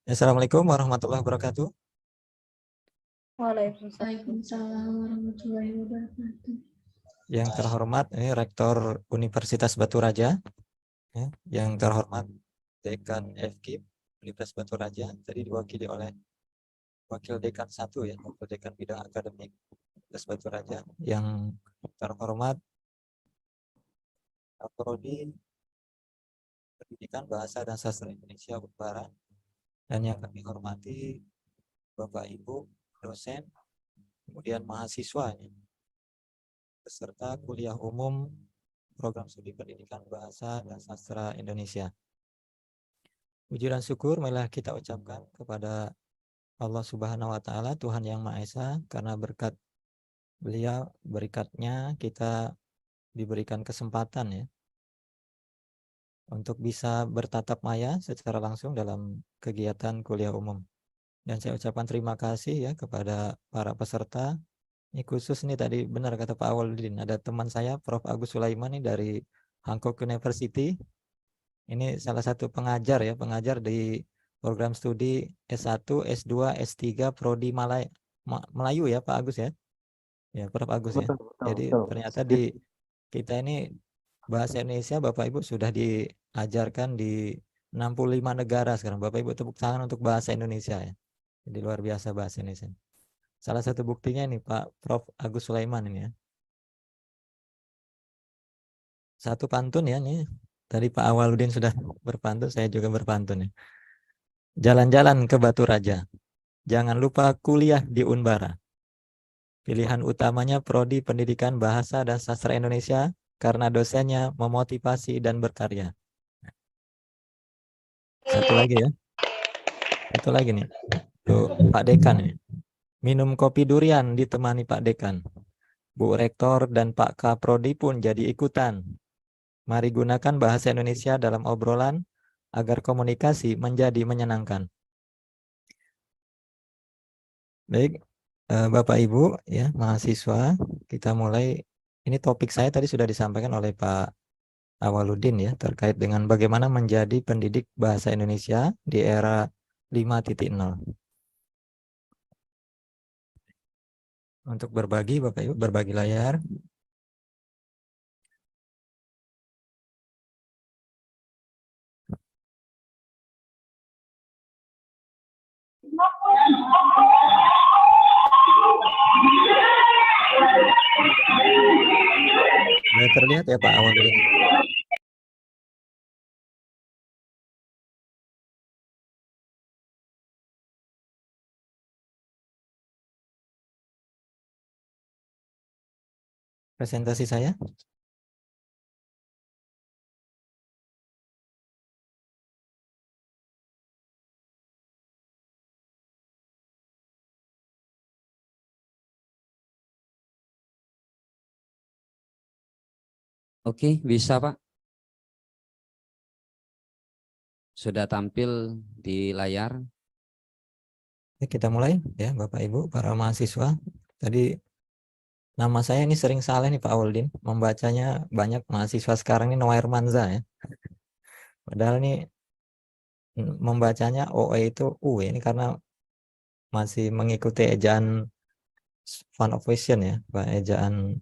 Assalamualaikum warahmatullahi wabarakatuh. Waalaikumsalam. Waalaikumsalam warahmatullahi wabarakatuh. Yang terhormat ini Rektor Universitas Batu Raja, ya. Yang terhormat Dekan FKIP Universitas Batu Raja, tadi diwakili oleh Wakil Dekan 1 ya, Wakil Dekan Bidang Akademik Universitas Batu Raja. Yang terhormat Prodi Pendidikan Bahasa dan Sastra Indonesia Unpara, dan yang kami hormati Bapak Ibu dosen, kemudian mahasiswa ya, peserta kuliah umum Program Studi Pendidikan Bahasa dan Sastra Indonesia. Puji dan syukur marilah kita ucapkan kepada Allah Subhanahu wa taala, Tuhan yang Maha Esa, karena berkat Beliau, berkatnya kita diberikan kesempatan ya untuk bisa bertatap maya secara langsung dalam kegiatan kuliah umum. Dan saya ucapkan terima kasih ya kepada para peserta. Ini khusus nih, tadi benar kata Pak Awaludin, ada teman saya Prof. Agus Sulaiman nih dari Hankook University. Ini salah satu pengajar ya, pengajar di program studi S1, S2, S3 Prodi Melayu ya Pak Agus ya. Ya Prof. Agus ya. Jadi ternyata di kita ini bahasa Indonesia Bapak Ibu sudah diajarkan di 65 negara sekarang. Bapak Ibu tepuk tangan untuk bahasa Indonesia ya. Jadi luar biasa bahasa Indonesia. Salah satu buktinya ini Pak Prof. Agus Sulaiman ini ya. Satu pantun ya nih. Tadi Pak Awaludin sudah berpantun, saya juga berpantun ya. Jalan-jalan ke Batu Raja. Jangan lupa kuliah di Unbara. Pilihan utamanya Prodi Pendidikan Bahasa dan Sastra Indonesia karena dosennya memotivasi dan berkarya. Satu lagi ya. Satu lagi nih. Tuh, Pak Dekan nih. Minum kopi durian ditemani Pak Dekan. Bu Rektor dan Pak Kaprodi pun jadi ikutan. Mari gunakan bahasa Indonesia dalam obrolan agar komunikasi menjadi menyenangkan. Baik, Bapak Ibu ya, mahasiswa, kita mulai. Ini topik saya tadi sudah disampaikan oleh Pak Awaludin ya, terkait dengan bagaimana menjadi pendidik bahasa Indonesia di era 5.0. Untuk berbagi, Bapak Ibu, berbagi layar. Sudah terlihat ya Pak Awaludin? Presentasi saya. Oke, bisa Pak. Sudah tampil di layar. Oke, kita mulai ya Bapak Ibu, para mahasiswa. Tadi nama saya ini sering salah nih Pak Awaludin. Membacanya banyak mahasiswa sekarang ini Noair Manza ya. Padahal ini membacanya OE itu U ya. Ini karena masih mengikuti ejaan Fun of Vision ya, Pak, ejaan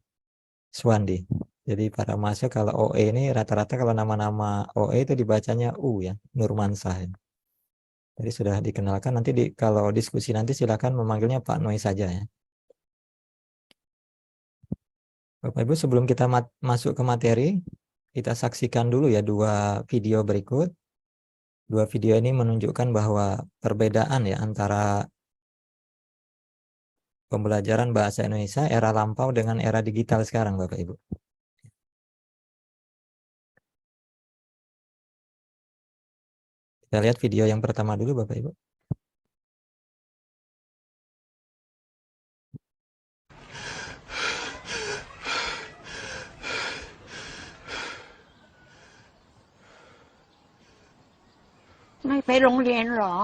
Swandi. Jadi para mahasiswa kalau OE ini rata-rata kalau nama-nama OE itu dibacanya U ya, Nurmansah ya. Jadi sudah dikenalkan, nanti kalau diskusi nanti silakan memanggilnya Pak Noi saja ya. Bapak Ibu, sebelum kita masuk ke materi, kita saksikan dulu ya dua video berikut. Dua video ini menunjukkan bahwa perbedaan ya antara pembelajaran bahasa Indonesia era lampau dengan era digital sekarang, Bapak Ibu. Kita lihat video yang pertama dulu, Bapak Ibu.ไม่ไปโรงเรียนเหรอ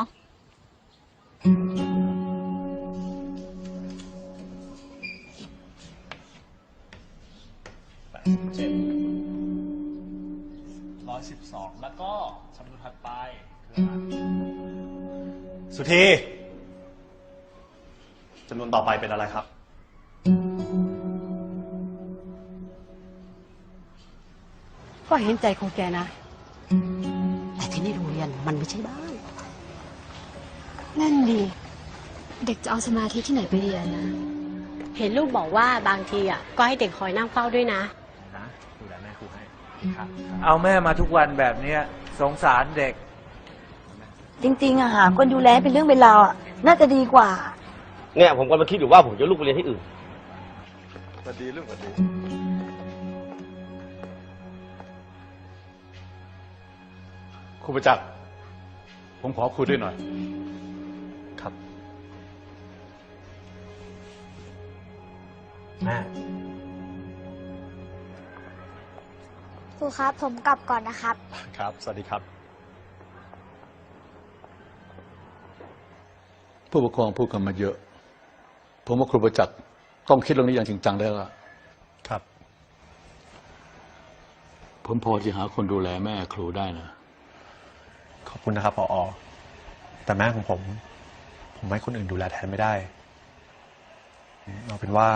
112 แล้วก็สำนวนถัดไปคืออะไร สุธีจำนวนต่อไปเป็นอะไรครับ ก็เห็นใจของแกนะ แต่ที่นี่โรงเรียนมันไม่ใช่บ้าน นั่นดี เด็กจะเอาสมาธิที่ไหนไปเรียนนะ เห็นลูกบอกว่าบางทีอ่ะก็ให้เด็กคอยนั่งเฝ้าด้วยนะ ดูแลแม่ครูให้ เอาแม่มาทุกวันแบบเนี้ยสงสารเด็ก จริงๆอะหาคนดูแลเป็นเรื่องเป็นราวอะน่าจะดีกว่า เนี่ยผมกำลังคิดอยู่ว่าผมจะลูกไปเรียนที่อื่น สวัสดีลูกสวัสดี ครูประจักษ์ผมขอคุยด้วยหน่อย ครับ แม่ ครูครับ ผมกลับก่อนนะครับ ครับ สวัสดีครับ ผู้ปกครองพูดกันมาเยอะ ผมว่าครูประจักษ์ต้องคิดเรื่องนี้อย่างจริงจังแล้วล่ะ ครับ ผมพอจะหาคนดูแลแม่ครูได้นะ ขอบคุณนะครับผอ.แต่แม่ของผมให้คนอื่นดูแลแทนไม่ได้ เอาเป็นว่า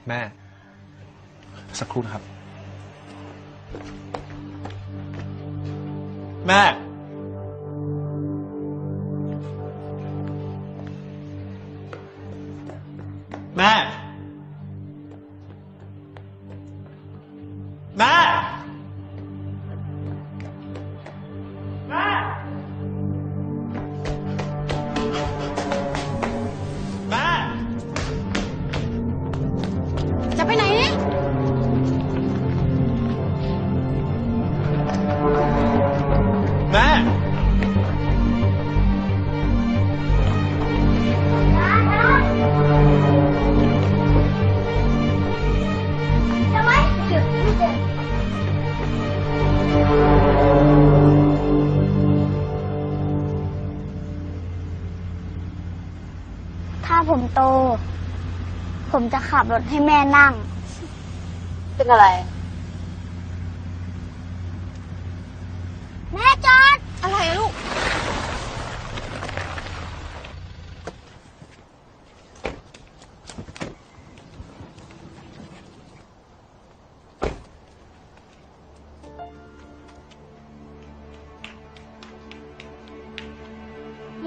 แม่ สักครู่นะครับ แม่ แม่ แม่ แม่ แม่ จะไปไหนเนี่ย แม่ ถ้าผมโต ผมจะขับรถให้แม่นั่ง เป็นอะไร แม่จอด อะไรอะลูก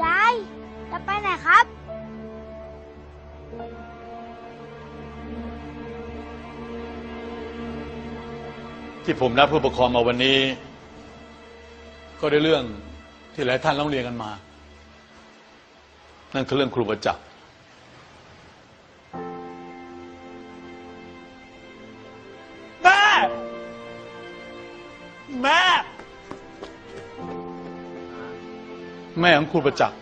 ยาย จะไปไหนครับ ที่ผมนัดผู้ปกครองมาวันนี้ ก็ได้เรื่องที่หลายท่านร้องเรียนกันมา นั่นคือเรื่องครูประจักษ์ แม่ แม่ แม่ของครูประจักษ์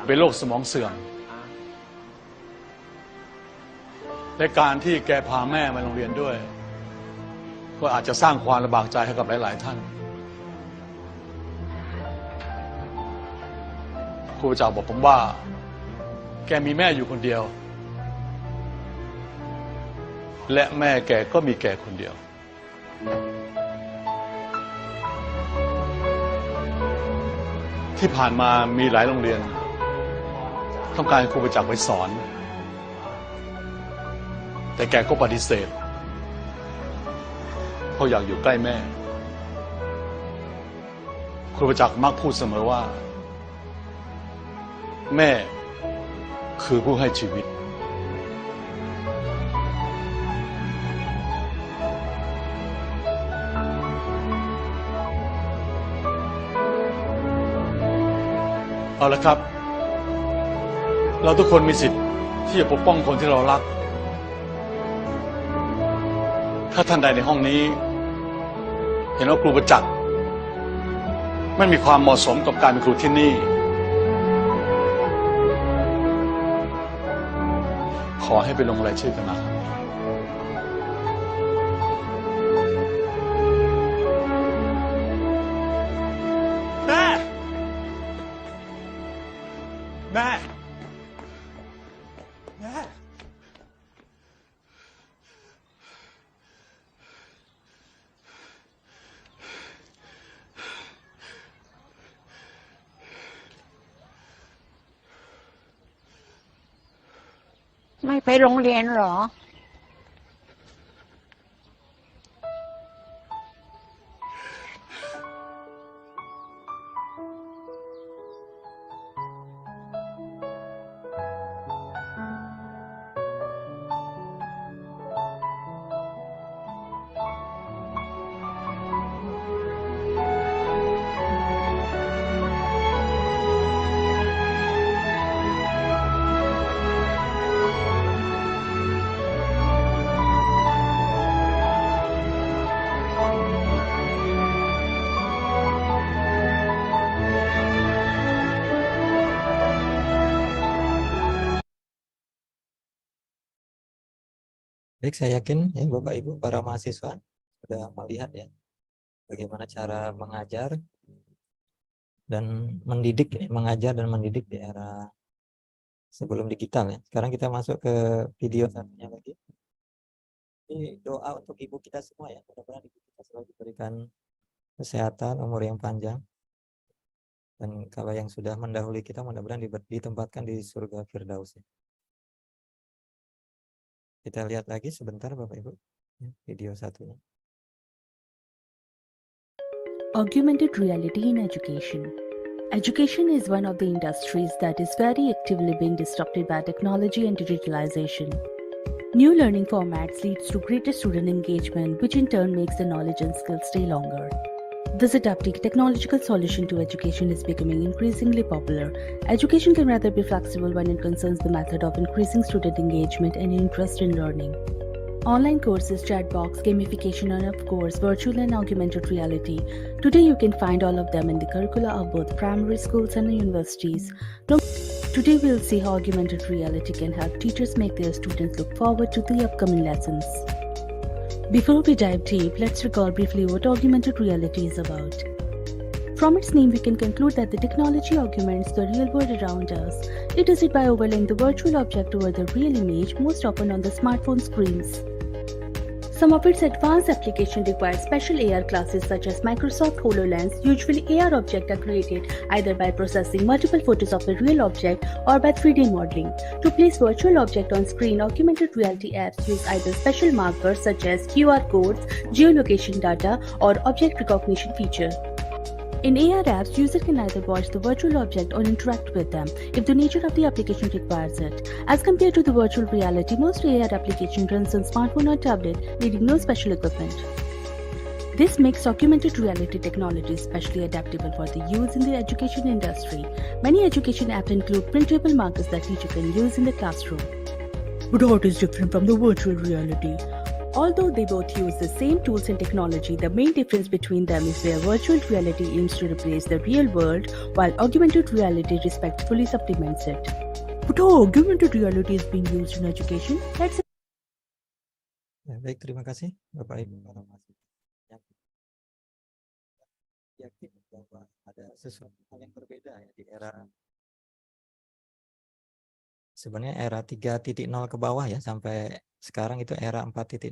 เป็นโรคสมองเสื่อม และการที่แกพาแม่มาโรงเรียนด้วย ก็อาจจะสร้างความลำบากใจให้กับหลาย ๆ ท่าน ครูประจักษ์บอกผมว่า แกมีแม่อยู่คนเดียว และแม่แกก็มีแกคนเดียว ที่ผ่านมามีหลายโรงเรียน ต้องการให้ครูประจักษ์ไปสอน แต่แกก็ปฏิเสธเพราะอยากอยู่ใกล้แม่ ครูประจักษ์มักพูดเสมอว่า แม่คือผู้ให้ชีวิต เอาละครับ เราทุกคนมีสิทธิ์ที่จะปกป้องคนที่เรารัก ถ้าท่านใดในห้องนี้ เห็นว่าครูประจักษ์ไม่มีความเหมาะสมกับการเป็นครูที่นี่ ขอให้ไปลงรายชื่อกันนะครับ แม่ แม่ แม่ แ ไม่ไปโรงเรียนเหรอ Baik, saya yakin ya Bapak Ibu para mahasiswa sudah melihat ya bagaimana cara mengajar dan mendidik, mengajar dan mendidik di era sebelum digital ya. Sekarang kita masuk ke video satunya lagi. Ini doa untuk ibu kita semua ya. Mudah-mudahan ibu kita selalu diberikan kesehatan, umur yang panjang. Dan kalau yang sudah mendahului kita mudah-mudahan ditempatkan di surga Firdaus ya. Kita lihat lagi sebentar Bapak Ibu video satunya. Augmented reality in education. Education is one of the industries that is very actively being disrupted by technology and digitalization. New learning formats leads to greater student engagement, which in turn makes the knowledge and skills stay longer. This adaptive technological solution to education is becoming increasingly popular. Education can rather be flexible when it concerns the method of increasing student engagement and interest in learning. Online courses, chat box, gamification, and of course, virtual and augmented reality. Today you can find all of them in the curricula of both primary schools and universities. Today we'll see how augmented reality can help teachers make their students look forward to the upcoming lessons. Before we dive deep, let's recall briefly what augmented reality is about. From its name, we can conclude that the technology augments the real world around us. It does it by overlaying the virtual object over the real image, most often on the smartphone screens. Some of its advanced applications require special AR classes such as Microsoft HoloLens. Usually, AR objects are created either by processing multiple photos of a real object or by 3D modeling. To place virtual object on screen, augmented reality apps use either special markers such as QR codes, geolocation data, or object recognition feature. In AR apps, user can either watch the virtual object or interact with them if the nature of the application requires it. As compared to the virtual reality, most AR application runs on smartphone or tablet, needing no special equipment. This makes augmented reality technology especially adaptable for the use in the education industry. Many education apps include printable markers that teacher can use in the classroom. But what is different from the virtual reality? Although they both use the same tools and technology, the main difference between them is where virtual reality aims to replace the real world, while augmented reality respectfully supplements it. But how augmented reality is being used in education? Let's Ya, baik, terima kasih Bapak Ibu para mahasiswa. Yakin bahwa ada sesuatu hal yang berbeda ya di era sebenarnya era 3.0 ke bawah ya, sampai sekarang itu era 4.0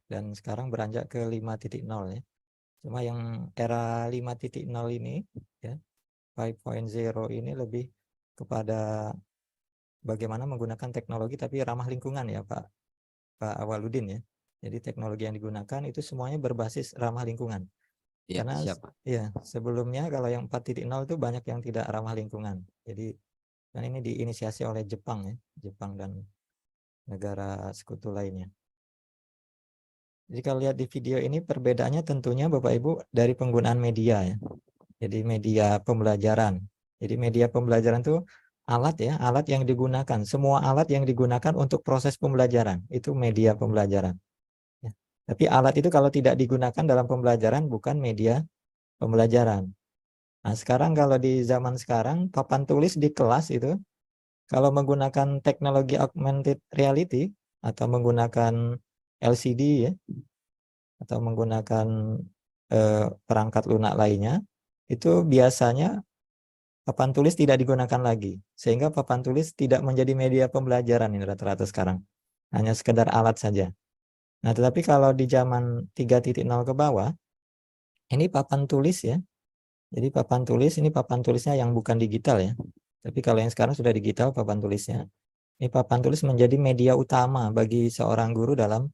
dan sekarang beranjak ke 5.0 ya. Cuma yang era 5.0 ini ya, 5.0 ini lebih kepada bagaimana menggunakan teknologi tapi ramah lingkungan ya Pak Awaludin ya. Jadi teknologi yang digunakan itu semuanya berbasis ramah lingkungan. Ya, Karena siapa? ya sebelumnya kalau yang 4.0 itu banyak yang tidak ramah lingkungan. Jadi dan ini diinisiasi oleh Jepang ya, Jepang dan negara sekutu lainnya. Jadi kalau lihat di video ini perbedaannya tentunya Bapak Ibu dari penggunaan media ya. Jadi media pembelajaran. Jadi media pembelajaran itu alat ya, alat yang digunakan. Semua alat yang digunakan untuk proses pembelajaran itu media pembelajaran. Ya. Tapi alat itu kalau tidak digunakan dalam pembelajaran bukan media pembelajaran. Nah, sekarang kalau di zaman sekarang papan tulis di kelas itu kalau menggunakan teknologi augmented reality atau menggunakan LCD ya atau menggunakan perangkat lunak lainnya itu biasanya papan tulis tidak digunakan lagi sehingga papan tulis tidak menjadi media pembelajaran ini rata-rata sekarang. Hanya sekedar alat saja. Nah, tetapi kalau di zaman 3.0 ke bawah ini papan tulis ya. Jadi papan tulis ini papan tulisnya yang bukan digital ya. Tapi kalau yang sekarang sudah digital papan tulisnya. Ini papan tulis menjadi media utama bagi seorang guru dalam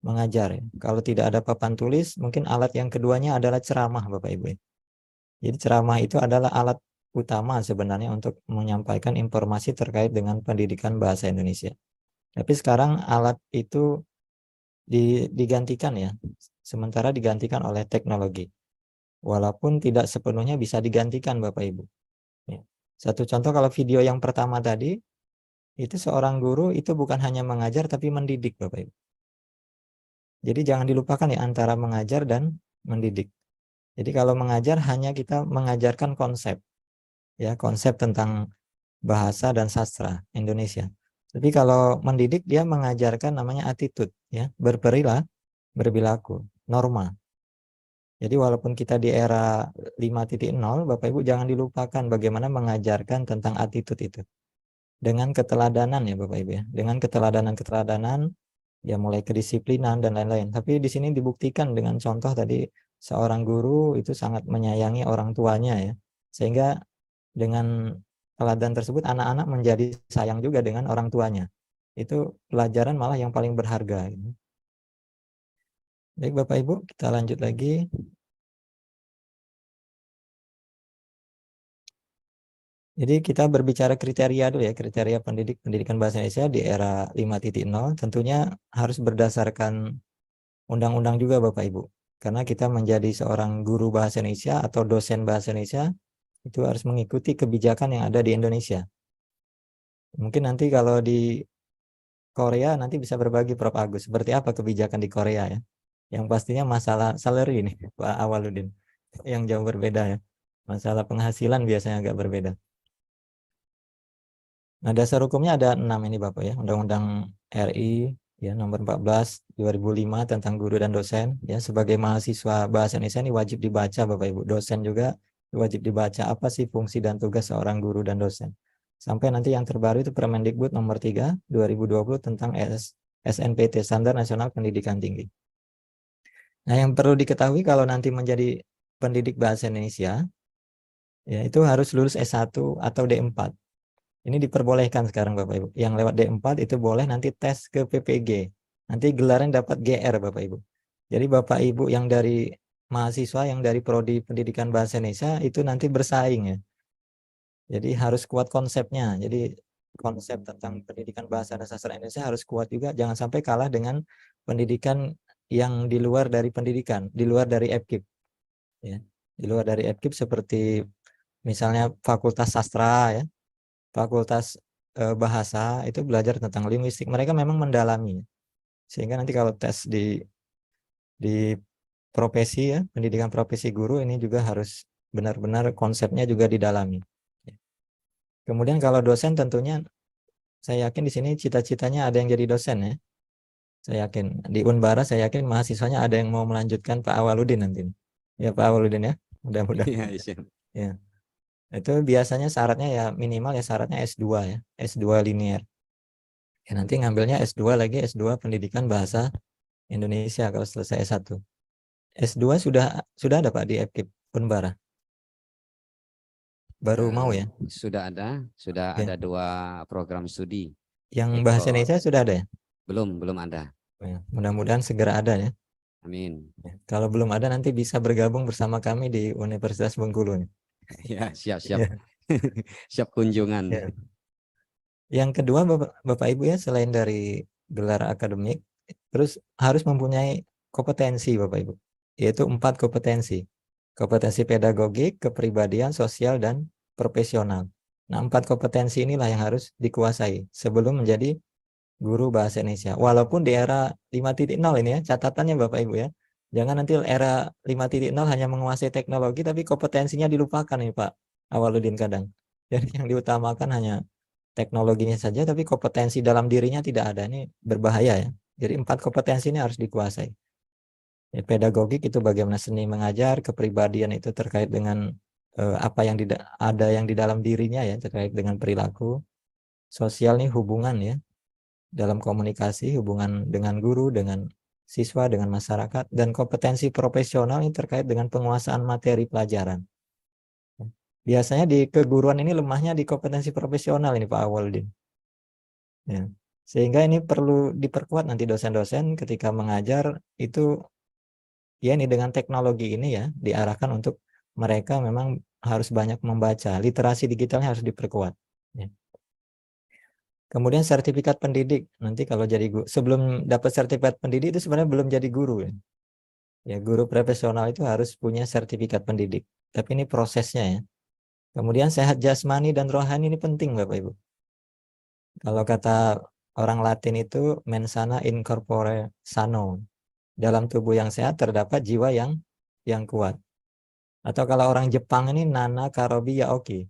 mengajar. Ya. Kalau tidak ada papan tulis, mungkin alat yang keduanya adalah ceramah, Bapak Ibu. Jadi ceramah itu adalah alat utama sebenarnya untuk menyampaikan informasi terkait dengan pendidikan bahasa Indonesia. Tapi sekarang alat itu digantikan ya, sementara digantikan oleh teknologi. Walaupun tidak sepenuhnya bisa digantikan Bapak Ibu. Ya. Satu contoh kalau video yang pertama tadi, itu seorang guru itu bukan hanya mengajar tapi mendidik Bapak Ibu. Jadi jangan dilupakan ya antara mengajar dan mendidik. Jadi kalau mengajar hanya kita mengajarkan konsep, ya konsep tentang bahasa dan sastra Indonesia. Tapi kalau mendidik dia mengajarkan namanya attitude, ya berperilaku, norma. Jadi walaupun kita di era 5.0, Bapak Ibu jangan dilupakan bagaimana mengajarkan tentang attitude itu. Dengan keteladanan ya Bapak Ibu ya. Dengan keteladanan ya mulai kedisiplinan dan lain-lain. Tapi di sini dibuktikan dengan contoh tadi seorang guru itu sangat menyayangi orang tuanya ya. Sehingga dengan teladan tersebut anak-anak menjadi sayang juga dengan orang tuanya. Itu pelajaran malah yang paling berharga. Baik Bapak Ibu, kita lanjut lagi. Jadi kita berbicara kriteria dulu ya, kriteria pendidikan bahasa Indonesia di era 5.0 tentunya harus berdasarkan undang-undang juga Bapak Ibu. Karena kita menjadi seorang guru bahasa Indonesia atau dosen bahasa Indonesia itu harus mengikuti kebijakan yang ada di Indonesia. Mungkin nanti kalau di Korea nanti bisa berbagi Prof. Agus seperti apa kebijakan di Korea ya. Yang pastinya masalah salary ini Pak Awaludin yang jauh berbeda ya. Masalah penghasilan biasanya agak berbeda. Nah, dasar hukumnya ada 6 ini Bapak ya. Undang-Undang RI ya nomor 14 2005 tentang guru dan dosen ya. Sebagai mahasiswa bahasa Indonesia ini wajib dibaca Bapak Ibu. Dosen juga wajib dibaca apa sih fungsi dan tugas seorang guru dan dosen. Sampai nanti yang terbaru itu Permendikbud nomor 3 2020 tentang SNPT Standar Nasional Pendidikan Tinggi. Nah, yang perlu diketahui kalau nanti menjadi pendidik bahasa Indonesia ya itu harus lulus S1 atau D4. Ini diperbolehkan sekarang Bapak Ibu. Yang lewat D4 itu boleh nanti tes ke PPG. Nanti gelarnya dapat GR Bapak Ibu. Jadi Bapak Ibu yang dari mahasiswa yang dari prodi pendidikan bahasa Indonesia itu nanti bersaing ya. Jadi harus kuat konsepnya. Jadi konsep tentang pendidikan bahasa dan sastra Indonesia harus kuat juga. Jangan sampai kalah dengan pendidikan yang di luar dari pendidikan, di luar dari FKIP. Ya. Di luar dari FKIP seperti misalnya Fakultas Sastra ya. Fakultas bahasa itu belajar tentang linguistik. Mereka memang mendalami. Sehingga nanti kalau tes di profesi ya, pendidikan profesi guru ini juga harus benar-benar konsepnya juga didalami. Kemudian kalau dosen tentunya saya yakin di sini cita-citanya ada yang jadi dosen ya. Saya yakin di Unbara saya yakin mahasiswanya ada yang mau melanjutkan Pak Awaludin nanti. Ya Pak Awaludin ya. Mudah-mudahan. Iya. Ya. Itu biasanya syaratnya ya minimal ya syaratnya S2 ya, S2 linear. Ya nanti ngambilnya S2 lagi, S2 pendidikan bahasa Indonesia kalau selesai S1. S2 sudah ada Pak di FKIP Unbara. Baru mau ya? Sudah ada Ya. 2 program studi. Yang bahasa Indonesia sudah ada ya? Belum ada. Ya, mudah-mudahan segera ada ya. Amin. Ya, kalau belum ada nanti bisa bergabung bersama kami di Universitas Bengkulu nih. Ya, siap. Ya. Siap kunjungan. Ya. Yang kedua Bapak Ibu ya, selain dari gelar akademik, terus harus mempunyai kompetensi Bapak Ibu, yaitu 4 kompetensi. Kompetensi pedagogik, kepribadian, sosial, dan profesional. Nah, 4 kompetensi inilah yang harus dikuasai sebelum menjadi guru bahasa Indonesia. Walaupun di era 5.0 ini ya, catatannya Bapak Ibu ya, jangan nanti era 5.0 hanya menguasai teknologi, tapi kompetensinya dilupakan nih Pak Awaludin kadang. Jadi yang diutamakan hanya teknologinya saja, tapi kompetensi dalam dirinya tidak ada. Ini berbahaya ya. Jadi 4 kompetensi ini harus dikuasai. Ya, pedagogik itu bagaimana seni mengajar, kepribadian itu terkait dengan apa yang ada yang di dalam dirinya ya, terkait dengan perilaku. Sosial nih hubungan ya, dalam komunikasi, hubungan dengan guru, dengan siswa, dengan masyarakat, dan kompetensi profesional ini terkait dengan penguasaan materi pelajaran. Biasanya di keguruan ini lemahnya di kompetensi profesional ini Pak Awaludin. Ya. Sehingga ini perlu diperkuat nanti dosen-dosen ketika mengajar itu, ya ini dengan teknologi ini ya diarahkan untuk mereka memang harus banyak membaca, literasi digitalnya harus diperkuat. Ya. Kemudian sertifikat pendidik, nanti kalau jadi guru, sebelum dapat sertifikat pendidik itu sebenarnya belum jadi guru ya. Ya, guru profesional itu harus punya sertifikat pendidik. Tapi ini prosesnya ya. Kemudian sehat jasmani dan rohani ini penting Bapak Ibu. Kalau kata orang Latin itu mens sana in corpore sano. Dalam tubuh yang sehat terdapat jiwa yang kuat. Atau kalau orang Jepang ini nana karobi yaoki.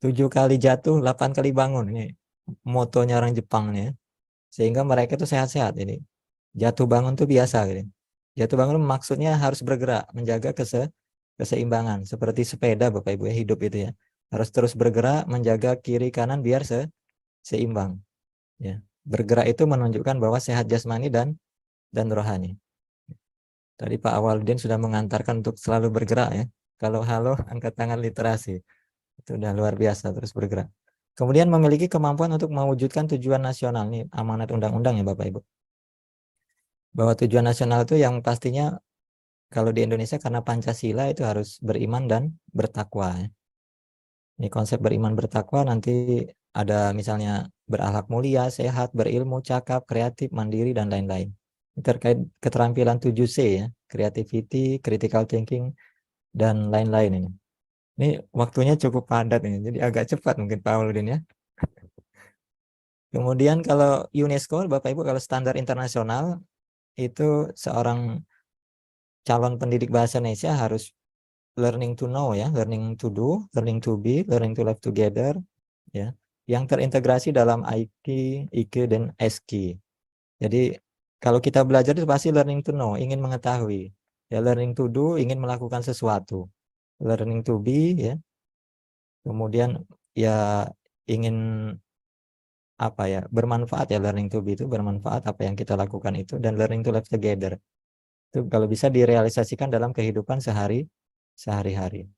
7 kali jatuh, 8 kali bangun. Ini motonya orang Jepang nih ya. Sehingga mereka itu sehat-sehat ini. Jatuh bangun tuh biasa gitu. Jatuh bangun maksudnya harus bergerak, menjaga keseimbangan. Seperti sepeda Bapak Ibu ya, hidup itu ya. Harus terus bergerak, menjaga kiri kanan biar seimbang. Ya. Bergerak itu menunjukkan bahwa sehat jasmani dan rohani. Tadi Pak Awaludin sudah mengantarkan untuk selalu bergerak ya. Kalau halo, angkat tangan literasi. Itu udah luar biasa, terus bergerak. Kemudian memiliki kemampuan untuk mewujudkan tujuan nasional. Ini amanat undang-undang ya Bapak Ibu. Bahwa tujuan nasional itu yang pastinya kalau di Indonesia karena Pancasila itu harus beriman dan bertakwa. Ya. Ini konsep beriman bertakwa nanti ada misalnya berakhlak mulia, sehat, berilmu, cakap, kreatif, mandiri, dan lain-lain. Terkait keterampilan 7C ya, creativity, critical thinking, dan lain-lain ini. Ini waktunya cukup padat ini, jadi agak cepat mungkin Pak Awaludin ya. Kemudian kalau UNESCO, Bapak Ibu, kalau standar internasional, itu seorang calon pendidik bahasa Indonesia harus learning to know ya, learning to do, learning to be, learning to live together, ya, yang terintegrasi dalam IQ, IQ dan SQ. Jadi kalau kita belajar itu pasti learning to know, ingin mengetahui, ya, learning to do, ingin melakukan sesuatu, learning to be, ya, kemudian ya ingin apa ya, bermanfaat ya, learning to be itu bermanfaat apa yang kita lakukan itu, dan learning to live together itu kalau bisa direalisasikan dalam kehidupan sehari-hari.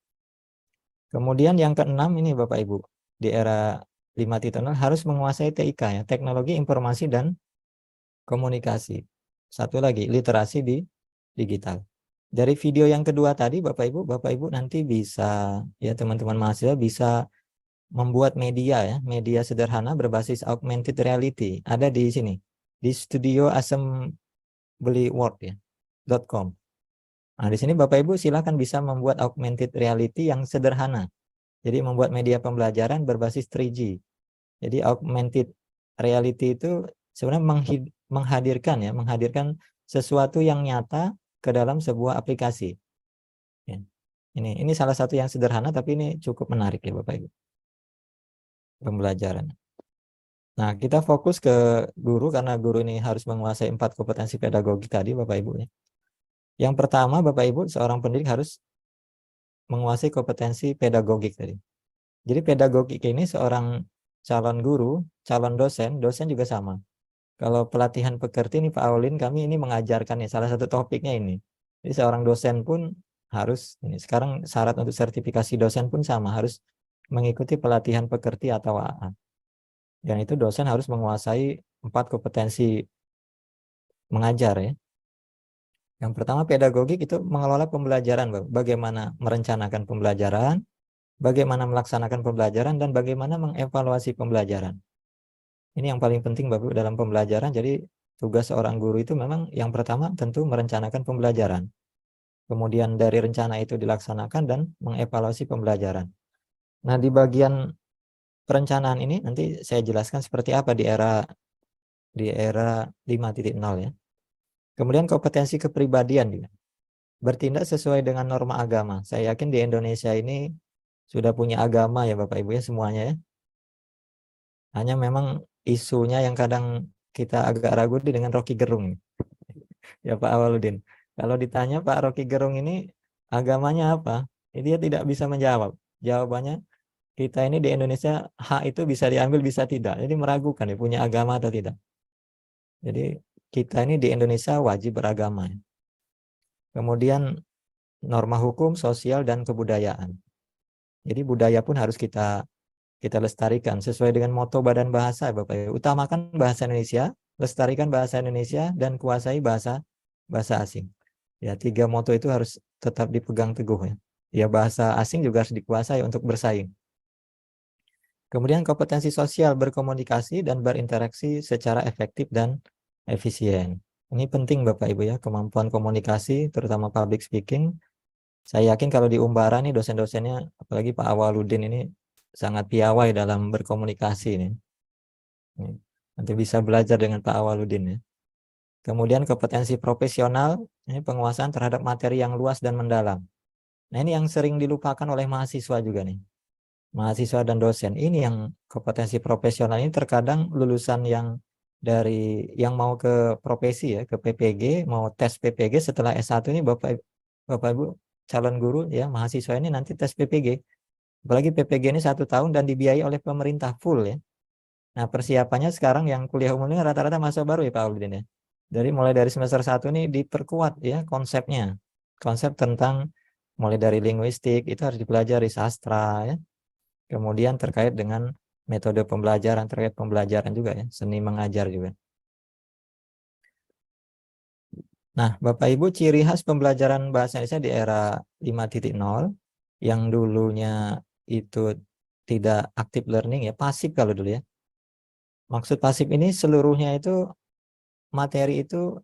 Kemudian yang keenam ini Bapak Ibu, di era 5.0 harus menguasai TIK ya, teknologi informasi dan komunikasi. Satu lagi, literasi di digital. Dari video yang kedua tadi Bapak Ibu nanti bisa ya, teman-teman mahasiswa bisa membuat media ya, media sederhana berbasis augmented reality. Ada di sini, di studioassemblyworld.com. Nah, di sini Bapak Ibu silakan bisa membuat augmented reality yang sederhana. Jadi membuat media pembelajaran berbasis 3G. Jadi augmented reality itu sebenarnya menghadirkan sesuatu yang nyata ke dalam sebuah aplikasi. Ya. Ini salah satu yang sederhana tapi ini cukup menarik ya Bapak Ibu. Pembelajaran. Nah, kita fokus ke guru karena guru ini harus menguasai 4 kompetensi pedagogi tadi Bapak Ibu ya. Yang pertama Bapak Ibu, seorang pendidik harus menguasai kompetensi pedagogik tadi. Jadi pedagogik ini seorang calon guru, calon dosen juga sama. Kalau pelatihan pekerti ini Pak Aulin, kami ini mengajarkan ya, salah satu topiknya ini. Jadi seorang dosen pun harus, ini sekarang syarat untuk sertifikasi dosen pun sama, harus mengikuti pelatihan pekerti atau AA. Dan itu dosen harus menguasai 4 kompetensi mengajar ya. Yang pertama pedagogik itu mengelola pembelajaran, bagaimana merencanakan pembelajaran, bagaimana melaksanakan pembelajaran, dan bagaimana mengevaluasi pembelajaran. Ini yang paling penting Bapak dalam pembelajaran. Jadi tugas seorang guru itu memang yang pertama tentu merencanakan pembelajaran. Kemudian dari rencana itu dilaksanakan dan mengevaluasi pembelajaran. Nah, di bagian perencanaan ini nanti saya jelaskan seperti apa di era 5.0 ya. Kemudian kompetensi kepribadian juga. Bertindak sesuai dengan norma agama. Saya yakin di Indonesia ini sudah punya agama ya Bapak Ibu ya semuanya ya. Hanya memang isunya yang kadang kita agak ragu dengan Rocky Gerung. Ya Pak Awaludin. Kalau ditanya Pak Rocky Gerung ini agamanya apa? Dia tidak bisa menjawab. Jawabannya kita ini di Indonesia hak itu bisa diambil bisa tidak. Jadi meragukan ya punya agama atau tidak. Jadi kita ini di Indonesia wajib beragama. Kemudian norma hukum, sosial, dan kebudayaan. Jadi budaya pun harus kita kita lestarikan sesuai dengan moto Badan Bahasa, Bapak Ibu. Utamakan bahasa Indonesia, lestarikan bahasa Indonesia, dan kuasai bahasa asing. Ya, 3 moto itu harus tetap dipegang teguh ya. Ya, bahasa asing juga harus dikuasai untuk bersaing. Kemudian kompetensi sosial, berkomunikasi dan berinteraksi secara efektif dan efisien. Ini penting Bapak Ibu ya, kemampuan komunikasi, terutama public speaking. Saya yakin kalau di Umbara nih dosen-dosennya, apalagi Pak Awaludin ini sangat piawai dalam berkomunikasi nih. Nanti bisa belajar dengan Pak Awaludin ya. Kemudian kompetensi profesional, ini penguasaan terhadap materi yang luas dan mendalam. Nah, ini yang sering dilupakan oleh mahasiswa juga nih. Mahasiswa dan dosen ini yang kompetensi profesional ini terkadang lulusan yang mau ke profesi ya, ke PPG, mau tes PPG setelah S1 ini Bapak Ibu calon guru ya, mahasiswa ini nanti tes PPG. Apalagi PPG ini 1 tahun dan dibiayai oleh pemerintah full ya. Nah, persiapannya sekarang yang kuliah umum ini rata-rata mahasiswa baru ya Pak Auludin ya. Jadi mulai dari semester 1 ini diperkuat ya konsepnya. Konsep tentang mulai dari linguistik itu harus dipelajari, sastra ya. Kemudian terkait dengan metode pembelajaran, terkait pembelajaran juga ya, seni mengajar juga. Nah, Bapak Ibu, ciri khas pembelajaran bahasa Indonesia di era 5.0 yang dulunya itu tidak active learning ya, pasif kalau dulu ya. Maksud pasif ini seluruhnya itu materi itu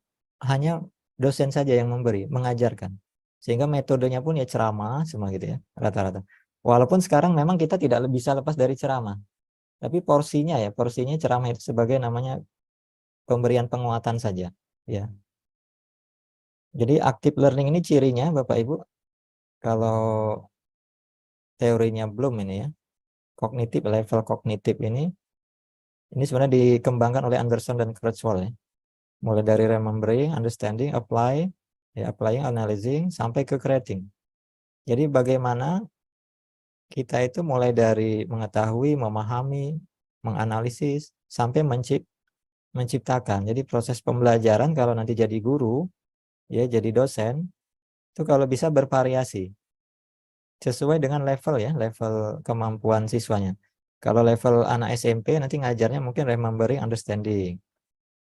hanya dosen saja yang memberi, mengajarkan. Sehingga metodenya pun ya ceramah semua gitu ya, rata-rata. Walaupun sekarang memang kita tidak bisa lepas dari ceramah. Tapi porsinya ceramah itu sebagai namanya pemberian penguatan saja. Ya. Jadi active learning ini cirinya Bapak Ibu, kalau teorinya Bloom ini ya, level kognitif ini sebenarnya dikembangkan oleh Anderson dan Kurzweil ya. Mulai dari remembering, understanding, applying, analyzing, sampai ke creating. Jadi bagaimana kita itu mulai dari mengetahui, memahami, menganalisis, sampai menciptakan. Jadi proses pembelajaran kalau nanti jadi guru, ya jadi dosen, itu kalau bisa bervariasi. Sesuai dengan level ya, level kemampuan siswanya. Kalau level anak SMP nanti ngajarnya mungkin remembering, understanding.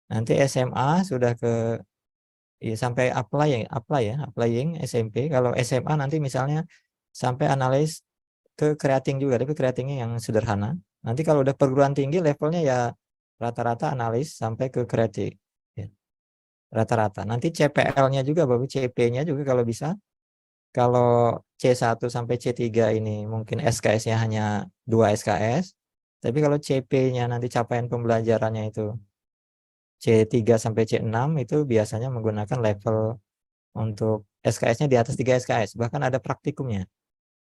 Nanti SMA sudah ke sampai applying SMP. Kalau SMA nanti misalnya sampai analis ke creating juga, tapi creatingnya yang sederhana. Nanti kalau udah perguruan tinggi levelnya ya rata-rata analis sampai ke creating. Ya. Rata-rata. Nanti CPL-nya juga, Bapak, CP-nya juga kalau bisa. Kalau C1 sampai C3 ini mungkin SKS-nya hanya 2 SKS. Tapi kalau CP-nya nanti capaian pembelajarannya itu C3 sampai C6 itu biasanya menggunakan level untuk SKS-nya di atas 3 SKS. Bahkan ada praktikumnya.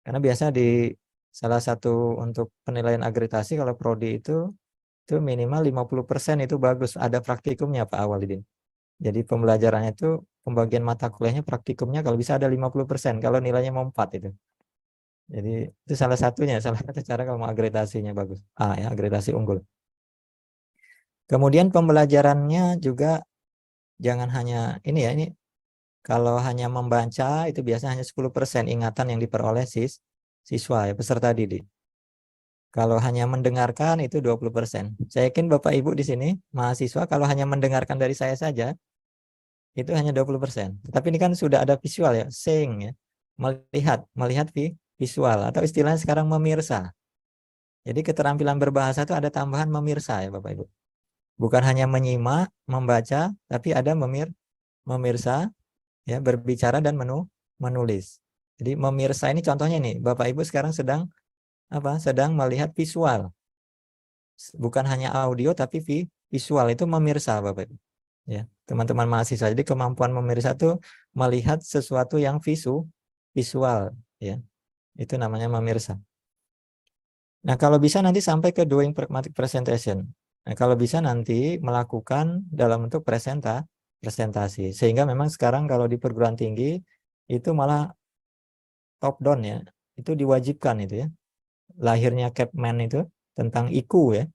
Karena biasa di salah satu untuk penilaian akreditasi kalau prodi itu minimal 50% itu bagus, ada praktikumnya Pak Awaludin. Jadi pembelajarannya itu pembagian mata kuliahnya praktikumnya kalau bisa ada 50% kalau nilainya mau 4 itu. Jadi itu salah satu cara kalau mau akreditasinya bagus. Ya, akreditasi unggul. Kemudian pembelajarannya juga jangan hanya ini kalau hanya membaca itu biasanya hanya 10% ingatan yang diperoleh siswa ya, peserta didik. Kalau hanya mendengarkan itu 20%. Saya yakin Bapak Ibu di sini mahasiswa kalau hanya mendengarkan dari saya saja itu hanya 20%. Tetapi ini kan sudah ada visual ya, seeing ya. Melihat visual atau istilahnya sekarang memirsa. Jadi keterampilan berbahasa itu ada tambahan memirsa ya Bapak Ibu. Bukan hanya menyimak, membaca, tapi ada memirsa ya, berbicara dan menulis. Jadi memirsa ini contohnya nih, Bapak Ibu sekarang sedang melihat visual. Bukan hanya audio tapi visual, itu memirsa Bapak Ibu. Ya, teman-teman mahasiswa. Jadi kemampuan memirsa itu melihat sesuatu yang visual ya. Itu namanya memirsa. Nah, kalau bisa nanti sampai ke doing pragmatic presentation. Nah, kalau bisa nanti melakukan dalam bentuk presentasi. Sehingga memang sekarang kalau di perguruan tinggi itu malah top down ya. Itu diwajibkan itu ya. Lahirnya Kepmen itu tentang IQ ya.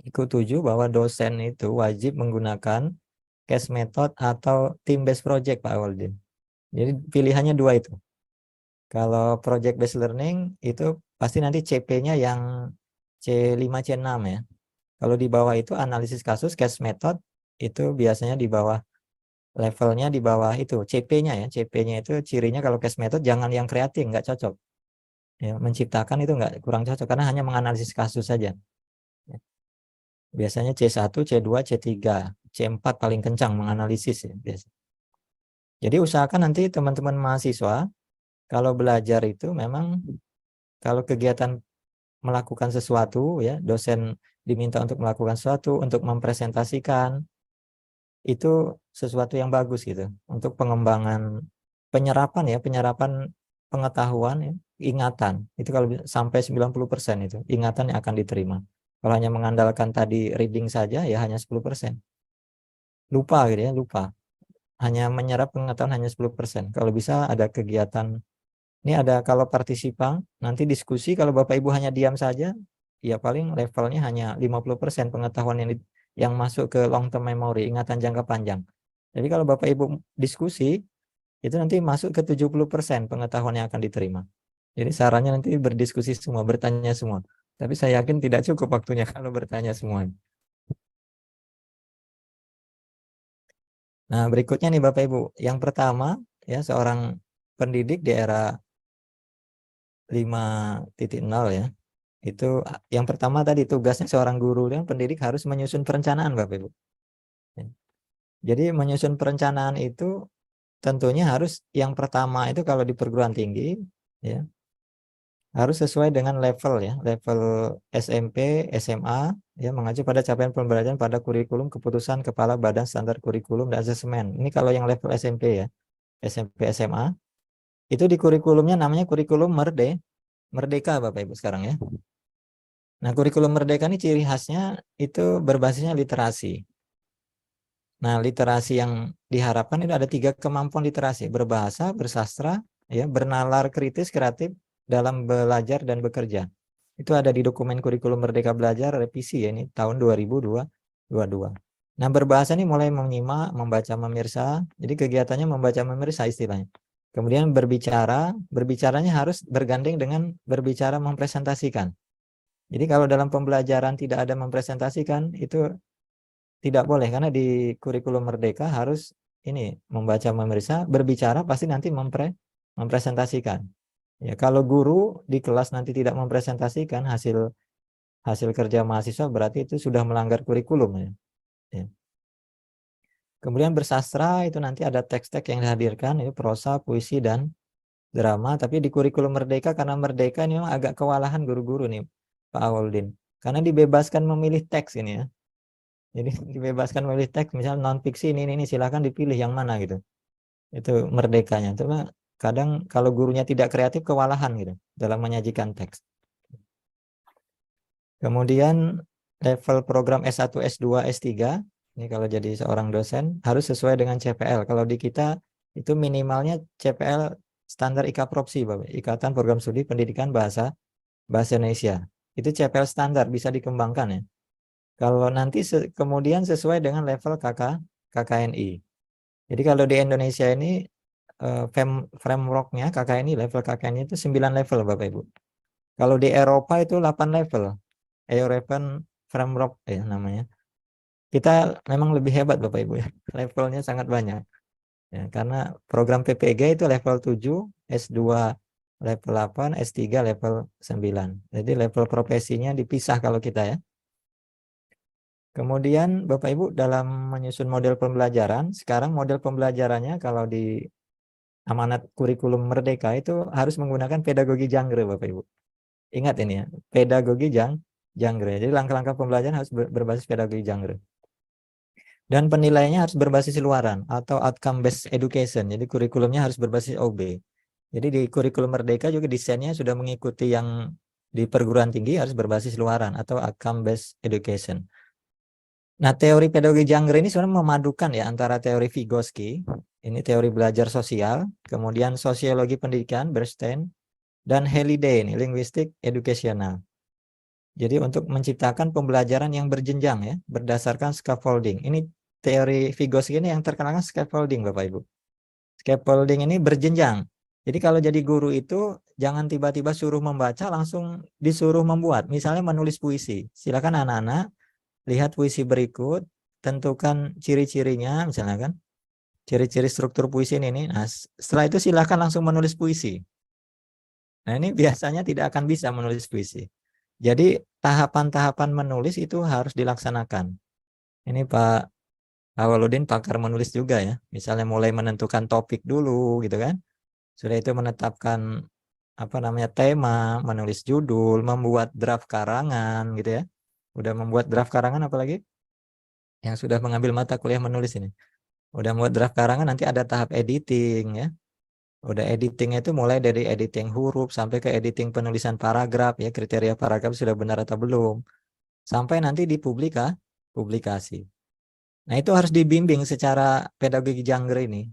IQ 7 bahwa dosen itu wajib menggunakan case method atau team based project Pak Awaludin. Jadi pilihannya 2 itu. Kalau project based learning itu pasti nanti CP-nya yang C5, C6 ya. Kalau di bawah itu analisis kasus, case method, itu biasanya di bawah, levelnya di bawah itu, CP-nya ya. CP-nya itu cirinya kalau case method jangan yang kreatif, nggak cocok. Ya, menciptakan itu nggak, kurang cocok, karena hanya menganalisis kasus saja. Ya. Biasanya C1, C2, C3, C4 paling kencang menganalisis ya. Biasa. Jadi usahakan nanti teman-teman mahasiswa, kalau belajar itu memang, kalau kegiatan melakukan sesuatu ya, dosen diminta untuk melakukan sesuatu, untuk mempresentasikan, itu sesuatu yang bagus gitu untuk pengembangan penyerapan ya, penyerapan pengetahuan ya, ingatan. Itu kalau sampai 90% itu ingatan yang akan diterima. Kalau hanya mengandalkan tadi reading saja ya hanya 10%. Lupa gitu ya, lupa. Hanya menyerap pengetahuan hanya 10%. Kalau bisa ada kegiatan. Ini ada kalau partisipan, nanti diskusi, kalau Bapak Ibu hanya diam saja, ya paling levelnya hanya 50% pengetahuan yang masuk ke long term memory, ingatan jangka panjang. Jadi kalau Bapak Ibu diskusi, itu nanti masuk ke 70% pengetahuan yang akan diterima. Jadi sarannya nanti berdiskusi semua, bertanya semua. Tapi saya yakin tidak cukup waktunya kalau bertanya semua. Nah, berikutnya nih Bapak Ibu. Yang pertama, ya seorang pendidik di era 5.0 ya. Itu yang pertama tadi tugasnya seorang guru dan pendidik harus menyusun perencanaan Bapak Ibu. Jadi menyusun perencanaan itu tentunya harus yang pertama itu kalau di perguruan tinggi ya harus sesuai dengan level ya, level SMP, SMA ya, mengacu pada capaian pembelajaran pada kurikulum keputusan Kepala Badan Standar Kurikulum dan Asesmen. Ini kalau yang level SMP ya, SMP, SMA. Itu di kurikulumnya namanya kurikulum Merdeka Bapak Ibu sekarang ya. Nah, kurikulum Merdeka ini ciri khasnya itu berbasisnya literasi. Nah, literasi yang diharapkan itu ada 3 kemampuan literasi, berbahasa, bersastra, ya, bernalar kritis, kreatif dalam belajar dan bekerja. Itu ada di dokumen kurikulum Merdeka Belajar revisi ya, ini tahun 2022. Nah, berbahasa ini mulai menyimak, membaca, memirsa. Jadi kegiatannya membaca, memirsa istilahnya. Kemudian berbicaranya harus bergandeng dengan berbicara mempresentasikan. Jadi kalau dalam pembelajaran tidak ada mempresentasikan, itu tidak boleh, karena di kurikulum Merdeka harus ini membaca, memeriksa, berbicara pasti nanti mempresentasikan. Ya, kalau guru di kelas nanti tidak mempresentasikan hasil kerja mahasiswa, berarti itu sudah melanggar kurikulum ya. Ya. Kemudian bersastra itu nanti ada teks-teks yang dihadirkan, itu prosa, puisi dan drama. Tapi di kurikulum Merdeka, karena Merdeka ini memang agak kewalahan guru-guru nih Pak Awaldin, karena dibebaskan memilih teks ini ya. Jadi dibebaskan memilih teks, misalnya non fiksi ini silakan dipilih yang mana gitu. Itu merdekanya. Cuma kadang kalau gurunya tidak kreatif kewalahan gitu dalam menyajikan teks. Kemudian level program S1, S2, S3 ini kalau jadi seorang dosen harus sesuai dengan CPL. Kalau di kita itu minimalnya CPL standar IKAPROPSI Bapak, Ikatan Program Studi Pendidikan Bahasa Indonesia. Itu CPL standar, bisa dikembangkan ya. Kalau nanti kemudian sesuai dengan level KKNI. Jadi kalau di Indonesia ini frameworknya KKNI, level KKNI itu 9 level Bapak Ibu. Kalau di Eropa itu 8 level. European Framework ya namanya. Kita memang lebih hebat Bapak Ibu ya. Levelnya sangat banyak. Ya, karena program PPG itu level 7, S2 level 8, S3 level 9. Jadi level profesinya dipisah kalau kita ya. Kemudian Bapak Ibu dalam menyusun model pembelajaran, sekarang model pembelajarannya kalau di amanat kurikulum Merdeka itu harus menggunakan pedagogi Jangre Bapak Ibu. Ingat ini ya, pedagogi Jangre. Jadi langkah-langkah pembelajaran harus berbasis pedagogi Jangre. Dan penilaiannya harus berbasis luaran atau outcome based education. Jadi kurikulumnya harus berbasis OB. Jadi di kurikulum Merdeka juga desainnya sudah mengikuti yang di perguruan tinggi harus berbasis luaran atau outcome based education. Nah, teori pedagogi Jangre ini sebenarnya memadukan ya antara teori Vygotsky, ini teori belajar sosial, kemudian sosiologi pendidikan, Bernstein, dan Halliday, ini linguistik educational. Jadi untuk menciptakan pembelajaran yang berjenjang ya, berdasarkan scaffolding. Ini teori Vygotsky ini yang terkenal scaffolding Bapak Ibu. Scaffolding ini berjenjang. Jadi kalau jadi guru itu jangan tiba-tiba suruh membaca langsung disuruh membuat. Misalnya menulis puisi. Silakan anak-anak lihat puisi berikut, tentukan ciri-cirinya misalnya kan. Ciri-ciri struktur puisi ini. Nah, setelah itu silakan langsung menulis puisi. Nah, ini biasanya tidak akan bisa menulis puisi. Jadi tahapan-tahapan menulis itu harus dilaksanakan. Ini Pak Awaludin pakar menulis juga ya. Misalnya mulai menentukan topik dulu gitu kan. Sudah itu menetapkan tema, menulis judul, membuat draft karangan gitu ya. Udah membuat draft karangan apalagi? Yang sudah mengambil mata kuliah menulis ini. Udah membuat draft karangan, nanti ada tahap editing ya. Udah editingnya itu mulai dari editing huruf sampai ke editing penulisan paragraf ya, kriteria paragraf sudah benar atau belum. Sampai nanti publikasi. Nah, itu harus dibimbing secara pedagogi Jangger ini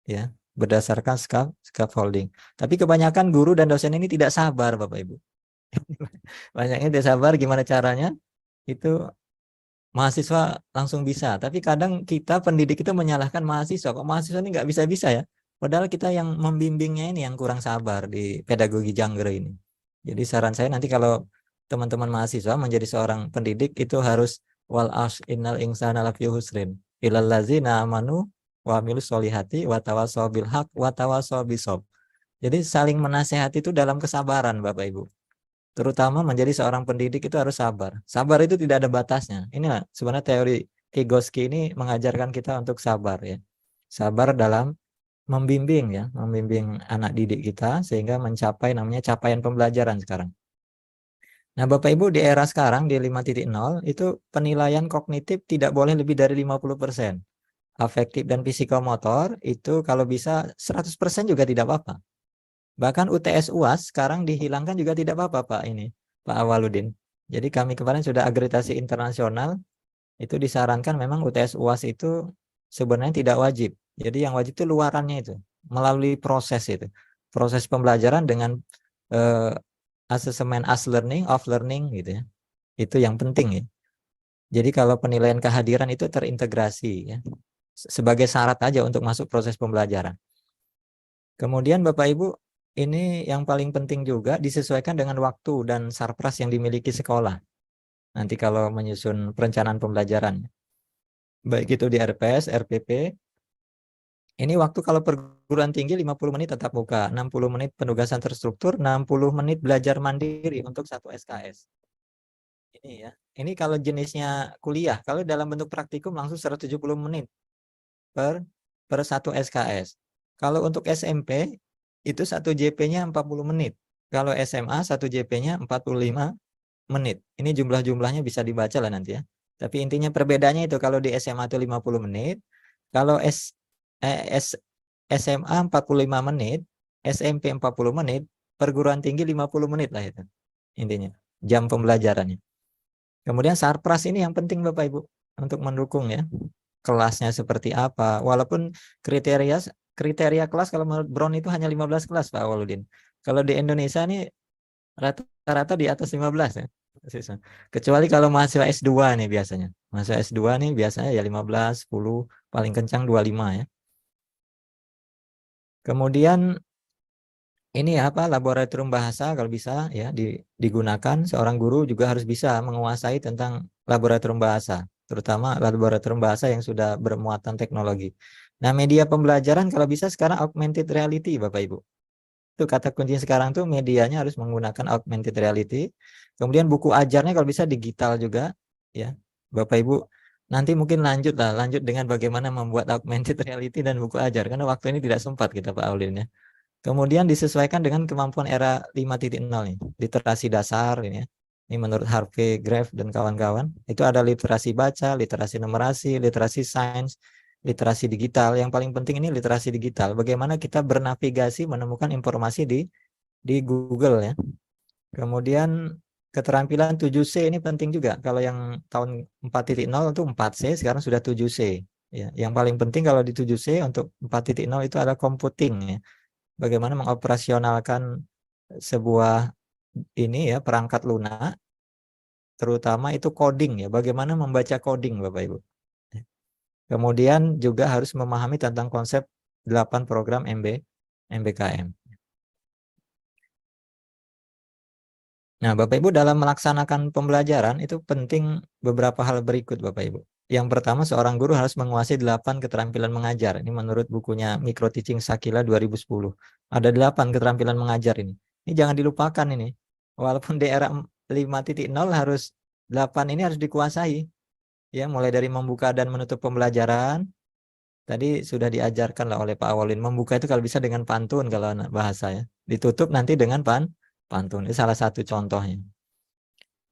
ya, berdasarkan scaffolding. Tapi kebanyakan guru dan dosen ini tidak sabar Bapak Ibu. Banyaknya tidak sabar gimana caranya itu mahasiswa langsung bisa. Tapi kadang kita pendidik itu menyalahkan mahasiswa. Kok mahasiswa ini nggak bisa-bisa ya? Padahal kita yang membimbingnya ini yang kurang sabar di pedagogi Jangger ini. Jadi saran saya nanti kalau teman-teman mahasiswa menjadi seorang pendidik itu harus wal ash innal insana lafi husrin illal ladzina amanu wa amilus solihati wa tawassaw bil haq wa tawassaw bisob. Jadi saling menasehati itu dalam kesabaran Bapak Ibu. Terutama menjadi seorang pendidik itu harus sabar. Sabar itu tidak ada batasnya. Inilah sebenarnya teori Vygotsky ini mengajarkan kita untuk sabar ya. Sabar dalam membimbing ya, membimbing anak didik kita sehingga mencapai namanya capaian pembelajaran sekarang. Nah, Bapak Ibu di era sekarang di 5.0 itu penilaian kognitif tidak boleh lebih dari 50%. Afektif dan psikomotor itu kalau bisa 100% juga tidak apa-apa. Bahkan UTS UAS sekarang dihilangkan juga tidak apa-apa Pak ini, Pak Awaludin. Jadi kami kemarin sudah akreditasi internasional, itu disarankan memang UTS UAS itu sebenarnya tidak wajib. Jadi yang wajib itu luarannya itu, melalui proses itu. Proses pembelajaran dengan asesmen as learning, off learning gitu ya. Itu yang penting ya. Jadi kalau penilaian kehadiran itu terintegrasi ya. Sebagai syarat aja untuk masuk proses pembelajaran. Kemudian Bapak Ibu, ini yang paling penting juga disesuaikan dengan waktu dan sarpras yang dimiliki sekolah. Nanti kalau menyusun perencanaan pembelajaran. Baik itu di RPS, RPP. Ini waktu kalau perguruan tinggi 50 menit tatap muka, 60 menit penugasan terstruktur, 60 menit belajar mandiri untuk 1 SKS. Ini ya. Ini kalau jenisnya kuliah, kalau dalam bentuk praktikum langsung 170 menit per 1 SKS. Kalau untuk SMP itu 1 JP-nya 40 menit. Kalau SMA 1 JP-nya 45 menit. Ini jumlah-jumlahnya bisa dibaca lah nanti ya. Tapi intinya perbedaannya itu kalau di SMA itu 50 menit, kalau SMA 45 menit, SMP 40 menit, perguruan tinggi 50 menit lah itu. Intinya, jam pembelajarannya. Kemudian sarpras ini yang penting Bapak Ibu untuk mendukung ya. Kelasnya seperti apa? Walaupun kriteria kelas kalau menurut Brown itu hanya 15 kelas Pak Awaludin. Kalau di Indonesia nih rata-rata di atas 15 ya. Kecuali kalau mahasiswa S2 nih biasanya. Mahasiswa S2 nih biasanya ya 15, 10, paling kencang 25 ya. Kemudian ini laboratorium bahasa kalau bisa ya digunakan. Seorang guru juga harus bisa menguasai tentang laboratorium bahasa, terutama laboratorium bahasa yang sudah bermuatan teknologi. Nah, media pembelajaran kalau bisa sekarang augmented reality Bapak Ibu. Itu kata kuncinya sekarang tuh medianya harus menggunakan augmented reality. Kemudian buku ajarnya kalau bisa digital juga ya. Bapak Ibu nanti mungkin lanjut dengan bagaimana membuat augmented reality dan buku ajar karena waktu ini tidak sempat kita Pak Aulin ya. Kemudian disesuaikan dengan kemampuan era 5.0 nih, literasi dasar ini ya. Ini menurut Harvey Graf dan kawan-kawan. Itu ada literasi baca, literasi numerasi, literasi sains, literasi digital. Yang paling penting ini literasi digital. Bagaimana kita bernavigasi menemukan informasi di Google ya. Kemudian keterampilan 7C ini penting juga. Kalau yang tahun 4.0 itu 4C, sekarang sudah 7C. Ya, yang paling penting kalau di 7C untuk 4.0 itu ada computing ya. Bagaimana mengoperasionalkan sebuah perangkat lunak, terutama itu coding ya. Bagaimana membaca coding Bapak Ibu. Kemudian juga harus memahami tentang konsep 8 program MBKM. Nah, Bapak Ibu dalam melaksanakan pembelajaran itu penting beberapa hal berikut Bapak Ibu. Yang pertama, seorang guru harus menguasai 8 keterampilan mengajar. Ini menurut bukunya Micro Teaching Sakila 2010. Ada 8 keterampilan mengajar ini. Ini jangan dilupakan ini. Walaupun di era 5.0 harus 8 ini harus dikuasai. Ya, mulai dari membuka dan menutup pembelajaran. Tadi sudah diajarkan lah oleh Pak Awalin. Membuka itu kalau bisa dengan pantun kalau anak bahasa ya. Ditutup nanti dengan pantun. Itu salah satu contohnya.